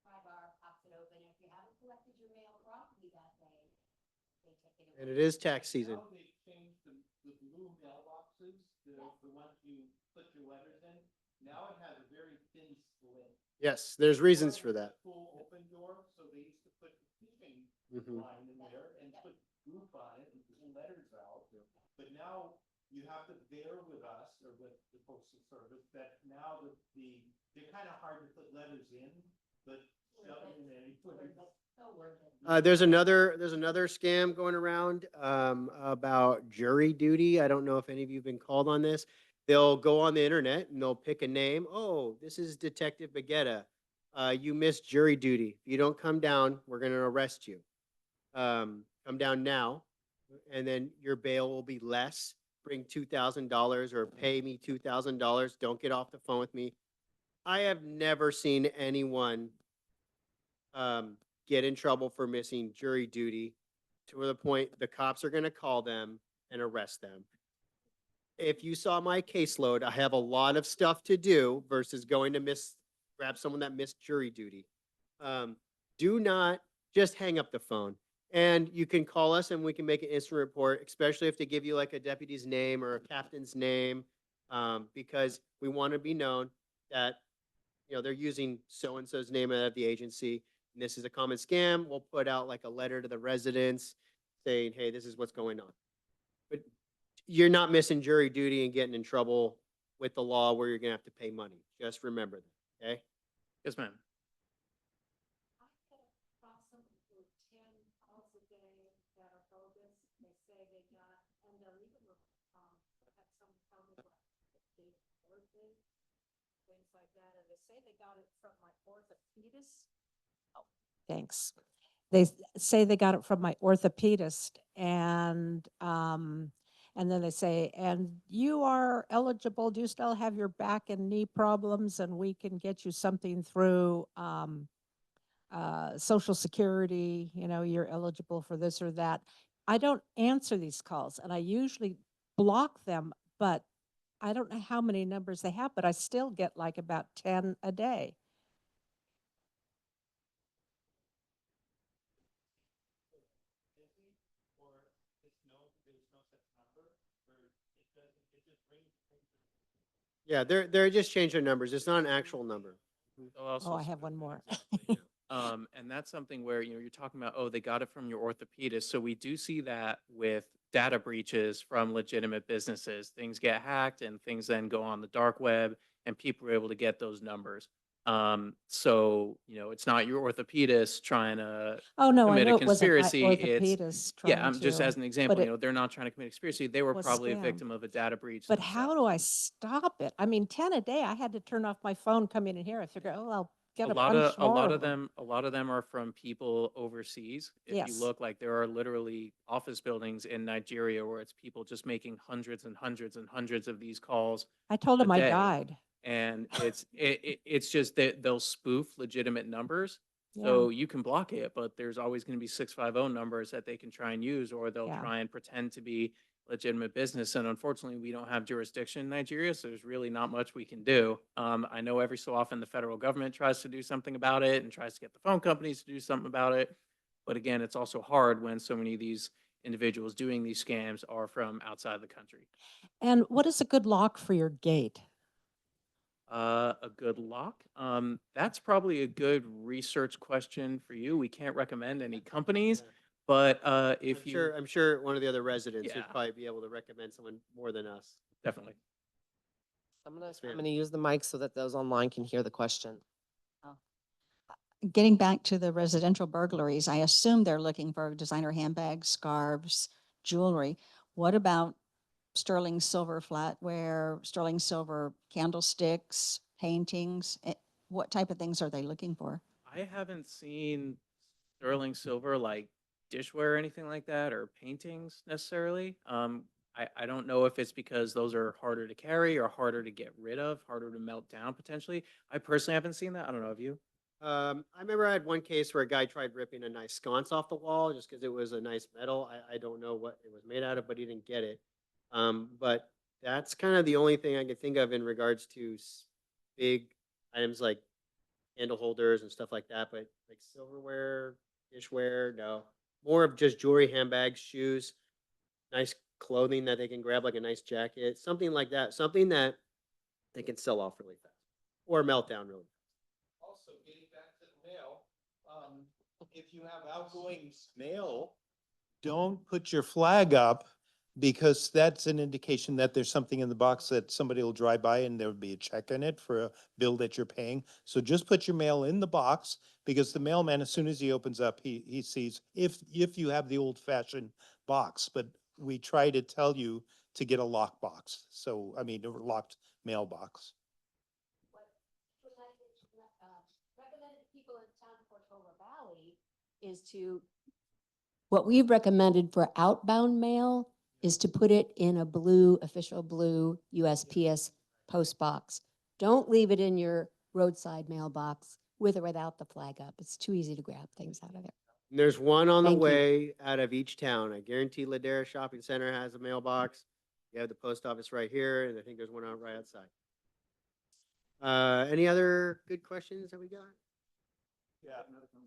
Pry bar pops it open. If you haven't collected your mail properly that day, they take it away. And it is tax season. Now they changed the blue mailboxes, the ones you put your letters in. Now it has a very thin slit. Yes, there's reasons for that. Full open door, so they used to put the keeping Mhm. line in there and put group on it and pull letters out. But now you have to bear with us or with the postal service that now the they're kind of hard to put letters in, but shove it in any place. So worth it. There's another scam going around, about jury duty. I don't know if any of you have been called on this. They'll go on the internet and they'll pick a name. Oh, this is Detective Baguetta. You missed jury duty. If you don't come down, we're gonna arrest you. Come down now, and then your bail will be less. Bring $2,000 or pay me $2,000. Don't get off the phone with me. I have never seen anyone get in trouble for missing jury duty to the point the cops are going to call them and arrest them. If you saw my caseload, I have a lot of stuff to do versus going to grab someone that missed jury duty. Do not just hang up the phone. And you can call us and we can make an instant report, especially if they give you like a deputy's name or a captain's name, because we want to be known that, they're using so-and-so's name of the agency. And this is a common scam. We'll put out like a letter to the residents saying, hey, this is what's going on. But you're not missing jury duty and getting in trouble with the law where you're going to have to pay money. Just remember that, okay? Yes, ma'am. I get approximately 10 calls a day that are bogus. They say they got, and they'll even, have some tell me what they birthday, things like that, and they say they got it from my orthopedist. Thanks. They say they got it from my orthopedist and then they say, and you are eligible, do you still have your back and knee problems and we can get you something through, Social Security, you're eligible for this or that. I don't answer these calls and I usually block them, but I don't know how many numbers they have, but I still get like about 10 a day. Or there's no such number, or it just rings. Yeah, they're just changed their numbers. It's not an actual number. They'll also Oh, I have spoof one it, more. exactly, yeah. And that's something where, you're talking about, oh, they got it from your orthopedist. So we do see that with data breaches from legitimate businesses. Things get hacked and things then go on the dark web and people are able to get those numbers. So, it's not your orthopedist trying to Oh, no, I commit a know it wasn't my conspiracy. It's, orthopedist yeah, trying I'm just to, as an example, it they're not trying to commit a conspiracy. They were was probably a scam. victim of a data breach. But how themselves. do I stop it? I mean, 10 a day, I had to turn off my phone, come in here. I figure, oh, I'll get a bunch A lot more of them, are from people overseas. If you Yes. look, like, there are literally office buildings in Nigeria where it's people just making hundreds and hundreds and hundreds of these calls, I told a him I day. died. and it's just that they'll spoof legitimate numbers. Yeah, So you can block it, but there's always going to be 650 numbers that they can try and use, or they'll Yeah. try and pretend to be legitimate business. And unfortunately, we don't have jurisdiction in Nigeria, so there's really not much we can do. I know every so often the federal government tries to do something about it and tries to get the phone companies to do something about it. But again, it's also hard when so many of these individuals doing these scams are from outside the country. and what is a good lock for your gate? A good lock? That's probably a good research question for you. We can't recommend any companies, Yeah. but if I'm sure one of the other residents would Yeah. probably be able to recommend someone more than us. definitely. I'm ma'am. gonna use the mic so that those online can hear the question. Getting back to the residential burglaries, I assume they're looking for designer handbags, scarves, jewelry. What about sterling silver flatware, sterling silver candlesticks, paintings? What type of things are they looking for? I haven't seen sterling silver like dishware or anything like that, or paintings necessarily. I don't know if it's because those are harder to carry or harder to get rid of, harder to melt down potentially. I personally haven't seen that. I don't know if you. I remember I had one case where a guy tried ripping a nice sconce off the wall just because it was a nice metal. I don't know what it was made out of, but he didn't get it. But that's kind of the only thing I can think of in regards to big items like candle holders and stuff like that. But like silverware, dishware, no. More of just jewelry, handbags, shoes, nice clothing that they can grab, like a nice jacket, something like that. Something that they can sell off really fast or melt down really fast. Also, getting back to the mail, if you have outgoing mail, don't put your flag up because that's an indication that there's something in the box that somebody will drive by and there would be a check in it for a bill that you're paying. So just put your mail in the box, because the mailman, as soon as he opens up, he sees if you have the old fashioned box, but we try to tell you to get a lock box. So, I mean, a locked mailbox. Recommended people in town of Portola Valley is to, what we've recommended for outbound mail is to put it in a blue, official blue USPS post box. Don't leave it in your roadside mailbox with or without the flag up. It's too easy to grab things out of there. And there's one on the Thank you. way out of each town. I guarantee Ladera Shopping Center has a mailbox. You have the post office right here, and I think there's one out right outside. Any other good questions that we got?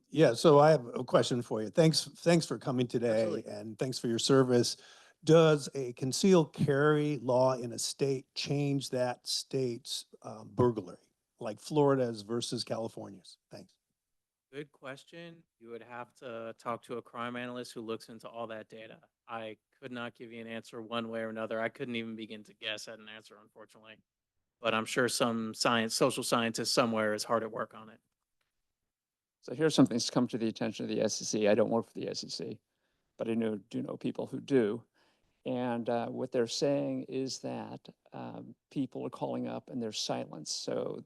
Yeah, so I have a question for you. Thanks for coming today, Absolutely. and thanks for your service. Does a concealed carry law in a state change that state's burglary, like Florida's versus California's? Thanks. Good question. You would have to talk to a crime analyst who looks into all that data. I could not give you an answer one way or another. I couldn't even begin to guess at an answer, unfortunately. But I'm sure some social scientist somewhere is hard at work on it. So here's something that's come to the attention of the SEC. I don't work for the SEC, but I do know people who do. And what they're saying is that people are calling up and there's silence. So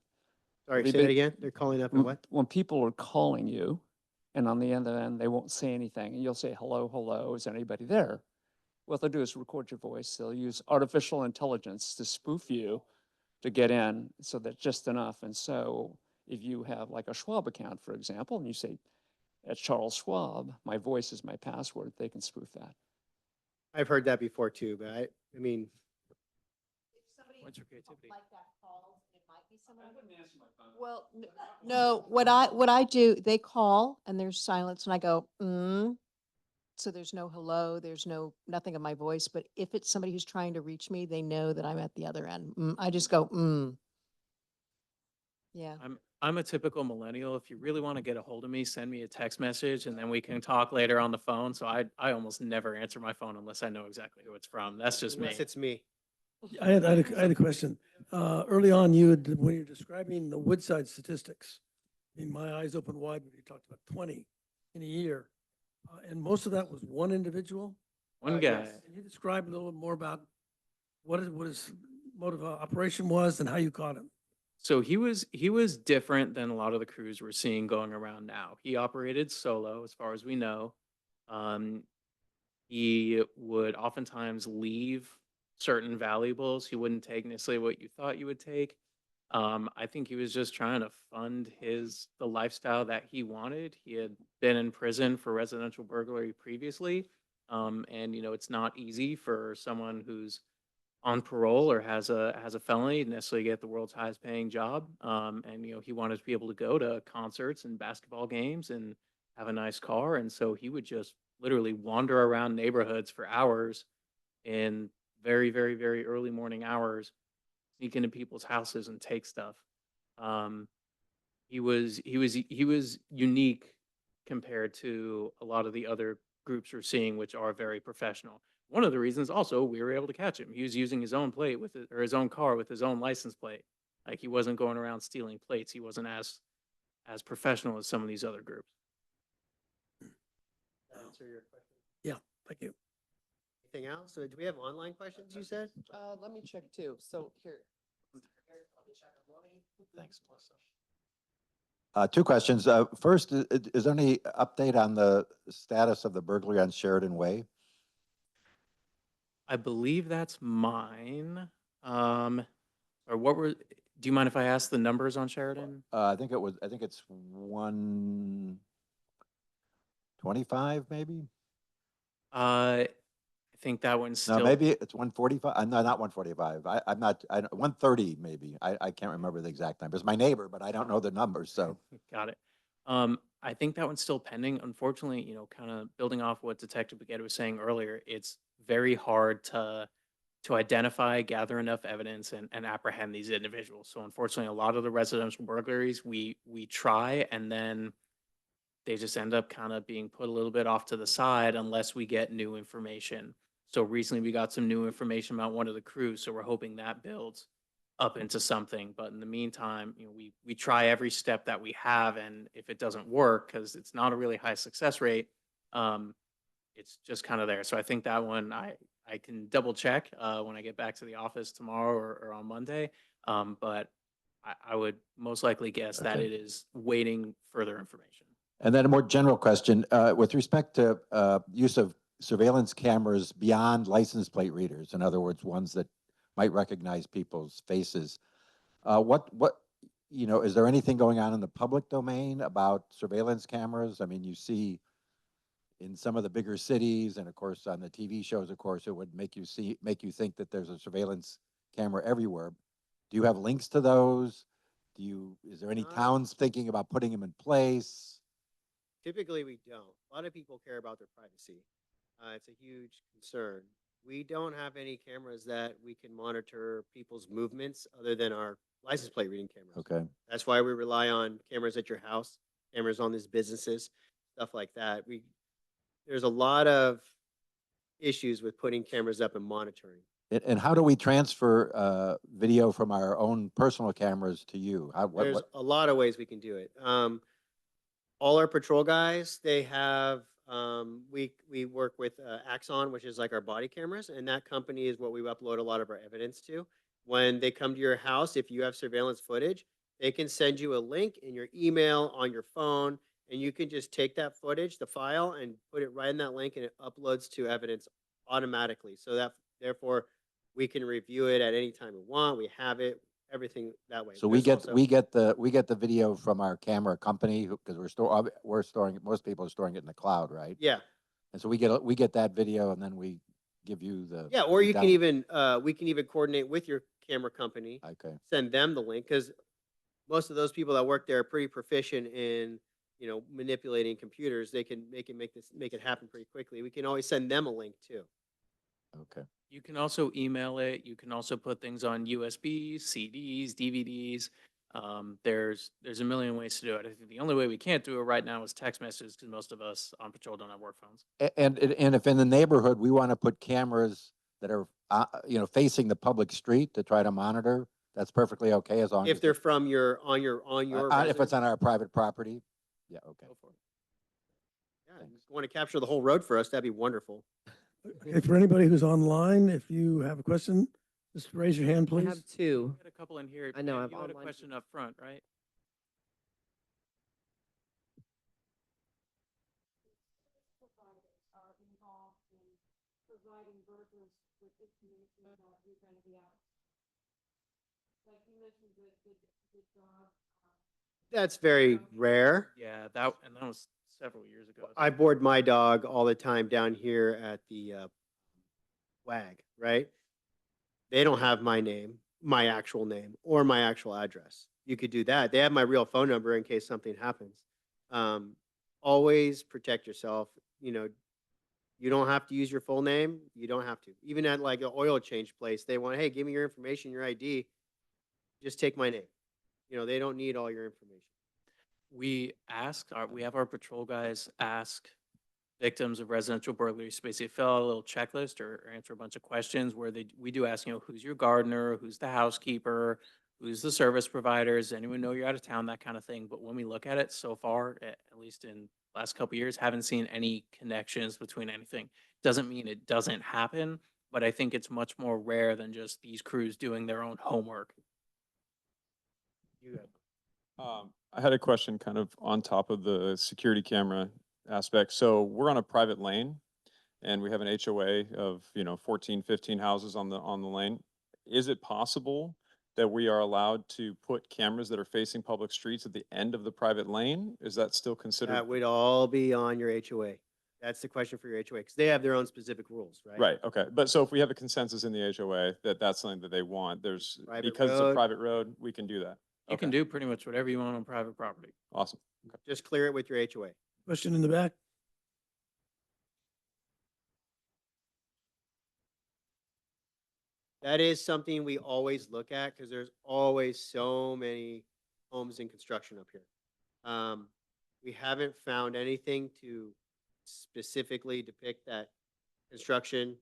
Sorry, Really say that big- again. They're calling up and what? when people are calling you, and on the other end, they won't say anything, and you'll say, hello, hello, is anybody there? What they'll do is record your voice. They'll use artificial intelligence to spoof you to get in, so that's just enough. And so if you have like a Schwab account, for example, and you say, at Charles Schwab, my voice is my password, they can spoof that. I've heard that before too, but I mean, If somebody What's your creativity? like that calls, it might be someone. Well, no, what I do, they call and there's silence and I go, So there's no hello, there's nothing of my voice, but if it's somebody who's trying to reach me, they know that I'm at the other end. I just go, Yeah. I'm a typical millennial. If you really want to get a hold of me, send me a text message and then we can talk later on the phone. So I almost never answer my phone unless I know exactly who it's from. That's just me. unless it's me. I had a question. Early on, when you're describing the Woodside statistics, I mean, my eyes opened wide when you talked about 20 in a year. And most of that was one individual. One guy. Can you describe a little bit more about what his mode of operation was and how you caught him? So he was different than a lot of the crews we're seeing going around now. He operated solo, as far as we know. He would oftentimes leave certain valuables. He wouldn't take necessarily what you thought you would take. I think he was just trying to fund the lifestyle that he wanted. He had been in prison for residential burglary previously. And it's not easy for someone who's on parole or has a felony to necessarily get the world's highest paying job. And he wanted to be able to go to concerts and basketball games and have a nice car. And so he would just literally wander around neighborhoods for hours in very, very, very early morning hours, sneak into people's houses and take stuff. He was unique compared to a lot of the other groups we're seeing, which are very professional. One of the reasons also we were able to catch him. He was using his own plate or his own car with his own license plate. Like he wasn't going around stealing plates. He wasn't as professional as some of these other groups. Answer your question. Thank you. Anything else? So do we have online questions, you said? Let me check too. So here. Thanks, Melissa. Two questions. First, is there any update on the status of the burglary on Sheridan Way? I believe that's mine. Or do you mind if I ask the numbers on Sheridan? I think it's 125, maybe? I think that one's No, still. maybe it's 145. No, not 145. I'm not, 130 maybe. I can't remember the exact number. It's my neighbor, but I don't know the numbers, so. Got it. I think that one's still pending. Unfortunately, kind of building off what Detective Baguette was saying earlier, it's very hard to identify, gather enough evidence and apprehend these individuals. So unfortunately, a lot of the residential burglaries we try and then they just end up kind of being put a little bit off to the side unless we get new information. So recently we got some new information about one of the crews, so we're hoping that builds up into something. But in the meantime, we try every step that we have, and if it doesn't work, because it's not a really high success rate, it's just kind of there. So I think that one I can double check when I get back to the office tomorrow or on Monday. But I would most likely guess that Okay. it is waiting further information. And then a more general question, with respect to use of surveillance cameras beyond license plate readers, in other words, ones that might recognize people's faces. Is there anything going on in the public domain about surveillance cameras? I mean, you see in some of the bigger cities, and of course on the TV shows, of course, it would make you think that there's a surveillance camera everywhere. Do you have links to those? Is there any Not- towns thinking about putting them in place? Typically, we don't. A lot of people care about their privacy. It's a huge concern. We don't have any cameras that we can monitor people's movements other than our license plate reading cameras. Okay. That's why we rely on cameras at your house, cameras on these businesses, stuff like that. There's a lot of issues with putting cameras up and monitoring. And how do we transfer video from our own personal cameras to you? There's a lot of ways we can do it. All our patrol guys, they have, we work with Axon, which is like our body cameras, and that company is what we upload a lot of our evidence to. When they come to your house, if you have surveillance footage, they can send you a link in your email, on your phone, and you can just take that footage, the file, and put it right in that link, and it uploads to evidence automatically. So that, therefore, we can review it at any time we want. We have it, everything that way. So we There's get also- we get the video from our camera company because we're storing it. Most people are storing it in the cloud, right? Yeah. And so we get that video, and then we give you the Yeah, or you can download. even, we can even coordinate with your camera company, Okay. send them the link, because most of those people that work there are pretty proficient in, manipulating computers. They can make it happen pretty quickly. We can always send them a link too. Okay. You can also email it. You can also put things on USBs, CDs, DVDs. There's a million ways to do it. I think the only way we can't do it right now is text messages because most of us on patrol don't have work phones. And if in the neighborhood we want to put cameras that are facing the public street to try to monitor, that's perfectly okay as long If as they're from your, on your if it's residence. on our private property. Yeah. Okay. Go for it. Yeah, if you want to capture the whole road for us, that'd be wonderful. Okay, for anybody who's online, if you have a question, just raise your hand, I please. have two. We had a couple in here. I know, Pam, I've you had a online question up front, right? Providers are involved in providing burglars with information about who's going to be out. Like you mentioned, the dog. That's very rare. Yeah, that was several years ago. I board my dog all the time down here at the WAG, right? They don't have my name, my actual name, or my actual address. You could do that. They have my real phone number in case something happens. Always protect yourself. You don't have to use your full name. You don't have to. Even at like an oil change place, they want, hey, give me your information, your ID. Just take my name. They don't need all your information. We have our patrol guys ask victims of residential burglaries, basically fill out a little checklist or answer a bunch of questions where we do ask, who's your gardener, who's the housekeeper, who's the service provider, does anyone know you're out of town, that kind of thing. But when we look at it so far, at least in last couple of years, haven't seen any connections between anything. Doesn't mean it doesn't happen, but I think it's much more rare than just these crews doing their own homework. I had a question kind of on top of the security camera aspect. So we're on a private lane and we have an HOA of, 14, 15 houses on the lane. Is it possible that we are allowed to put cameras that are facing public streets at the end of the private lane? Is that still considered? That would all be on your HOA. That's the question for your HOA, because they have their own specific rules, right? Right, okay. But so if we have a consensus in the HOA that that's something that they want, because it's a road. private road, we can do that. You can Okay. do pretty much whatever you want on private property. Awesome. Okay. Just clear it with your HOA. Question in the back? That is something we always look at because there's always so many homes in construction up here. We haven't found anything to specifically depict that construction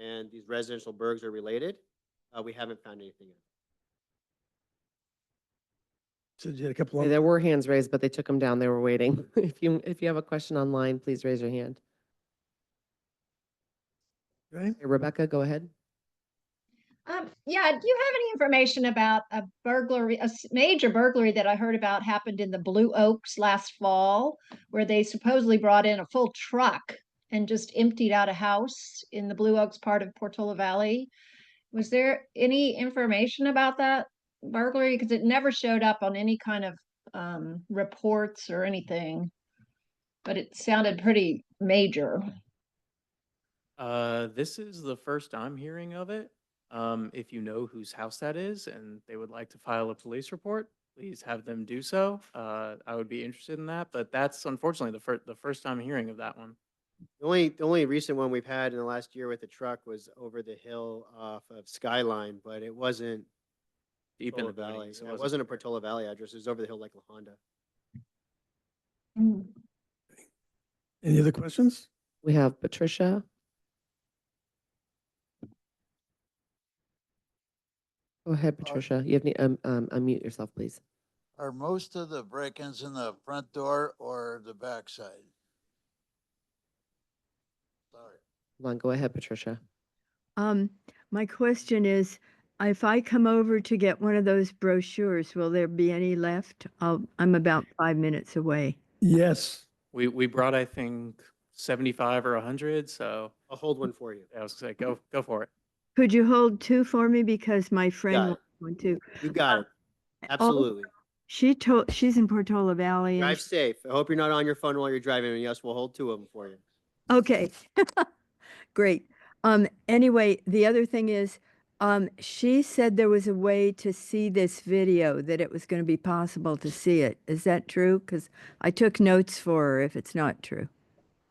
and these residential burgs are related, we haven't found anything yet. So you had a couple Okay, of, there were hands raised, but they took them down. They were waiting. If you have a question online, please raise your hand. okay? Okay, Rebecca, go ahead. Yeah, do you have any information about a burglary, major burglary that I heard about happened in the Blue Oaks last fall, where they supposedly brought in a full truck and just emptied out a house in the Blue Oaks part of Portola Valley? Was there any information about that burglary? Because it never showed up on any kind of reports or anything, but it sounded pretty major. This is the first I'm hearing of it. If you know whose house that is and they would like to file a police report, please have them do so. I would be interested in that, but that's unfortunately the first time hearing of that one. The only recent one we've had in the last year with the truck was over the hill off of Skyline, but it wasn't Deep in the Portola Valley. boonies, Yeah, it wasn't a Portola Valley address. It was over the hill like La Honda. Any other questions? We have Patricia. Go ahead, Patricia. You have to unmute yourself, please. Are most of the break-ins in the front door or the back side? Sorry. Hold on, go ahead, Patricia. My question is, if I come over to get one of those brochures, will there be any left? I'm about 5 minutes away. Yes. We brought, I think, 75 or 100, so I'll hold one for you. I was gonna say, go for it. Could you hold 2 for me because my friend Got it. wants one too? You got it. Oh, Absolutely. she's in Portola Valley and Drive safe. I hope you're not on your phone while you're driving, and yes, we'll hold 2 of them for you. okay. Great. Anyway, the other thing is, she said there was a way to see this video, that it was going to be possible to see it. Is that true? Because I took notes for her if it's not true.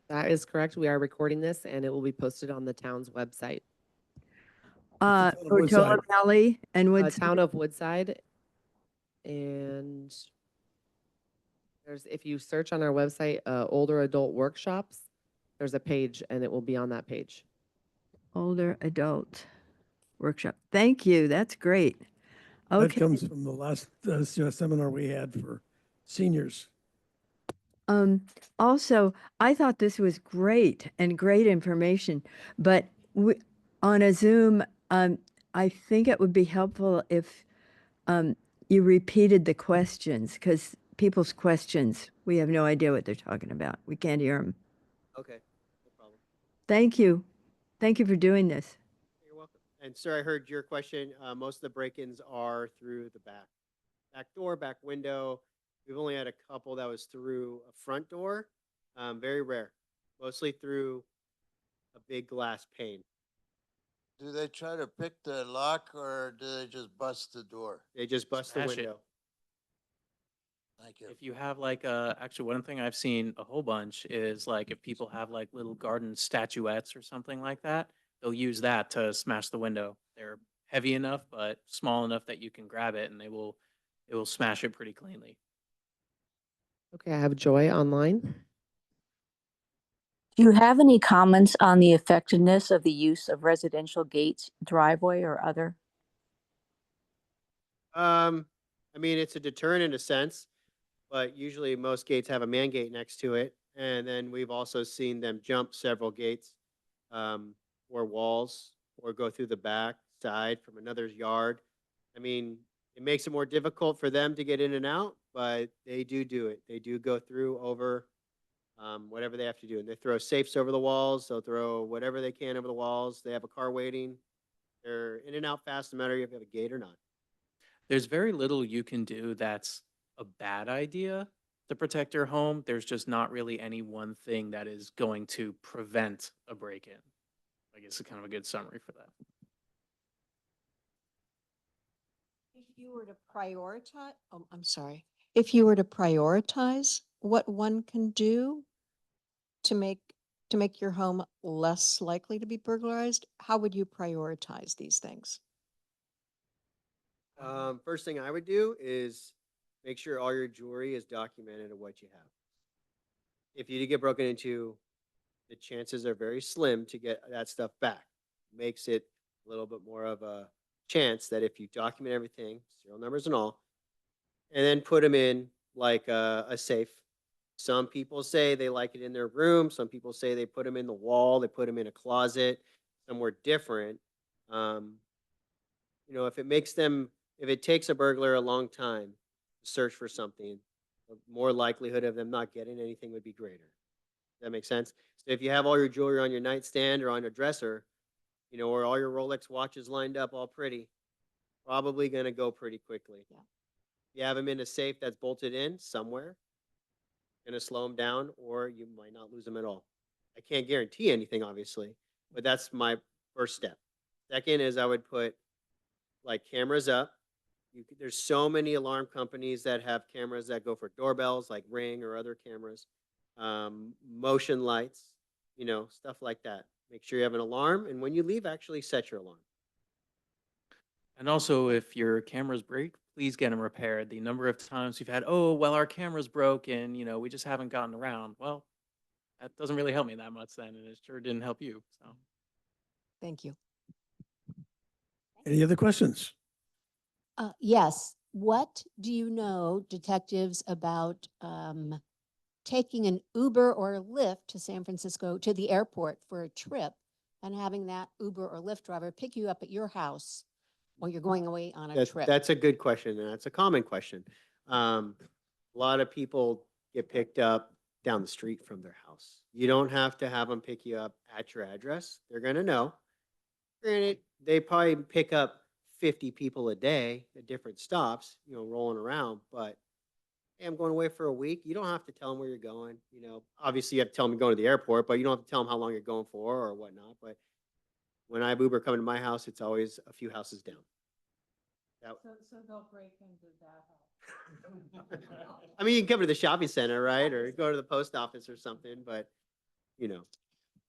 That is correct. We are recording this and it will be posted on the town's website. What's the town of Portola Woodside? Valley and Woodside. Town of Woodside. And if you search on our website, older adult workshops, there's a page and it will be on that page. Older adult workshop. Thank you. That's great. That Okay. comes from the last seminar we had for seniors. Also, I thought this was great and great information, but on a Zoom, I think it would be helpful if you repeated the questions, because people's questions, we have no idea what they're talking about. We can't hear them. Okay, no problem. Thank you. Thank you for doing this. You're welcome. And sir, I heard your question. Most of the break-ins are through the back door, back window. We've only had a couple that was through a front door. Very rare, mostly through a big glass pane. Do they try to pick the lock or do they just bust the door? They just bust the Smash it. window. Thank you. If you have like actually one thing I've seen a whole bunch is like if people have like little garden statuettes or something like that, they'll use that to smash the window. They're heavy enough, but small enough that you can grab it and it will smash it pretty cleanly. Okay, I have Joy online. Do you have any comments on the effectiveness of the use of residential gates, driveway, or other? I mean, it's a deterrent in a sense, but usually most gates have a man gate next to it. And then we've also seen them jump several gates, or walls, or go through the back side from another yard. I mean, it makes it more difficult for them to get in and out, but they do it. They do go through over whatever they have to do. And they throw safes over the walls. They'll throw whatever they can over the walls. They have a car waiting. They're in and out fast, no matter if you have a gate or not. There's very little you can do that's a bad idea to protect your home. There's just not really any one thing that is going to prevent a break-in. I guess it's kind of a good summary for that. If you were to prioritize, oh, I'm sorry. If you were to prioritize what one can do to make your home less likely to be burglarized, how would you prioritize these things? First thing I would do is make sure all your jewelry is documented of what you have. If you do get broken into, the chances are very slim to get that stuff back. makes it a little bit more of a chance that if you document everything, serial numbers and all, and then put them in like a safe. Some people say they like it in their room. Some people say they put them in the wall. They put them in a closet, somewhere different. Um, if it makes them, if it takes a burglar a long time to search for something, the more likelihood of them not getting anything would be greater. Does that make sense? So if you have all your jewelry on your nightstand or on a dresser, or all your Rolex watches lined up all pretty, probably going to go pretty quickly. Yeah. You have them in a safe that's bolted in somewhere, going to slow them down, or you might not lose them at all. I can't guarantee anything, obviously, but that's my first step. Second is I would put like cameras up. There's so many alarm companies that have cameras that go for doorbells, like Ring or other cameras, motion lights, stuff like that. Make sure you have an alarm, and when you leave, actually set your alarm. And also, if your cameras break, please get them repaired. The number of times we've had, oh, well, our camera's broke and, we just haven't gotten around. Well, that doesn't really help me that much then, and it sure didn't help you. So, Thank you. Any other questions? Yes. What do you know, detectives, about taking an Uber or Lyft to San Francisco, to the airport for a trip, and having that Uber or Lyft driver pick you up at your house while you're going away on a trip? That's a good question, and that's a common question. A lot of people get picked up down the street from their house. You don't have to have them pick you up at your address. They're going to know. Granted, they probably pick up 50 people a day at different stops, rolling around, but hey, I'm going away for a week. You don't have to tell them where you're going. Obviously you have to tell them you're going to the airport, but you don't have to tell them how long you're going for or whatnot. But when I have Uber coming to my house, it's always a few houses down. So they'll break into that house. I mean, you can come to the shopping center, right? Or go to the post office or something, but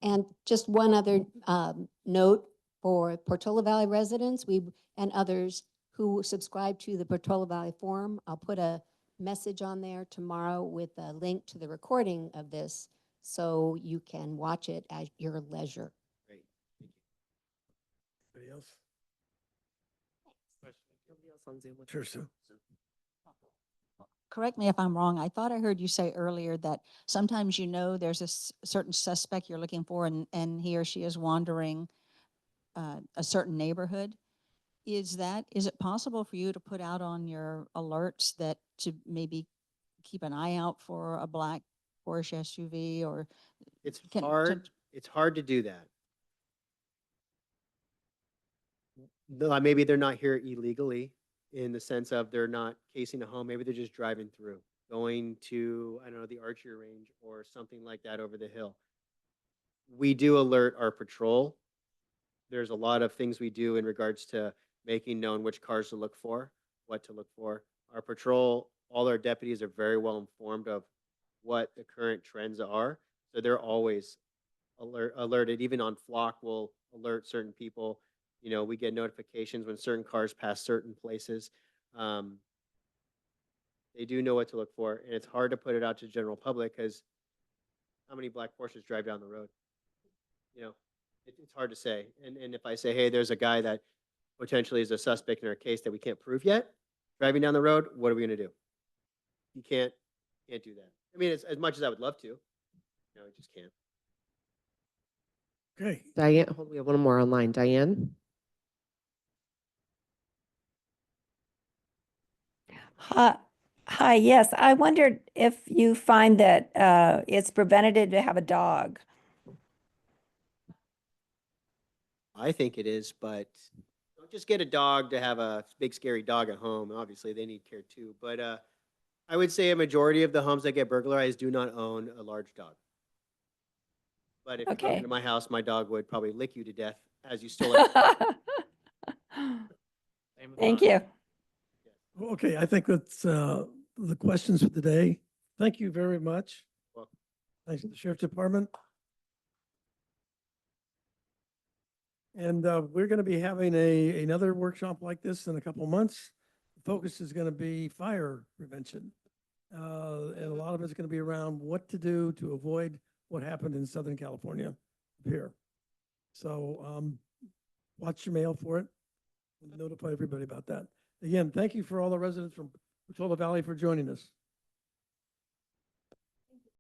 And just one other note for Portola Valley residents, and others who subscribe to the Portola Valley Forum, I'll put a message on there tomorrow with a link to the recording of this so you can watch it at your leisure. great. Anybody else? Nobody else on Zoom with Sure, us. Sue. Correct me if I'm wrong. I thought I heard you say earlier that sometimes there's a certain suspect you're looking for and he or she is wandering a certain neighborhood. Is it possible for you to put out on your alerts that to maybe keep an eye out for a black Porsche SUV or It's Can- hard. It's hard to do that. Maybe they're not here illegally in the sense of they're not casing a home. Maybe they're just driving through, going to, I don't know, the archery range or something like that over the hill. We do alert our patrol. There's a lot of things we do in regards to making known which cars to look for, what to look for. Our patrol, all our deputies are very well informed of what the current trends are. So they're always alerted. Even on Flock, we'll alert certain people. We get notifications when certain cars pass certain places. They do know what to look for, and it's hard to put it out to the general public because how many black Porsches drive down the road? It's hard to say. And if I say, hey, there's a guy that potentially is a suspect in our case that we can't prove yet, driving down the road, what are we going to do? You can't do that. I mean, it's as much as I would love to, we just can't. Okay. Diane, hold, we have one more online. Diane? Hi, yes. I wondered if you find that it's preventative to have a dog. I think it is, but don't just get a dog to have a big scary dog at home. Obviously, they need care too. But I would say a majority of the homes that get burglarized do not own a large dog. But if you broke Okay. into my house, my dog would probably lick you to death as you stole it. same with Thank mine. you. Okay, I think that's the questions for today. Thank you very much. Welcome. Thanks to the Sheriff's Department. And we're going to be having another workshop like this in a couple of months. The focus is going to be fire prevention. And a lot of it's going to be around what to do to avoid what happened in Southern California here. So watch your mail for it. And notify everybody about that. Again, thank you for all the residents from Portola Valley for joining us.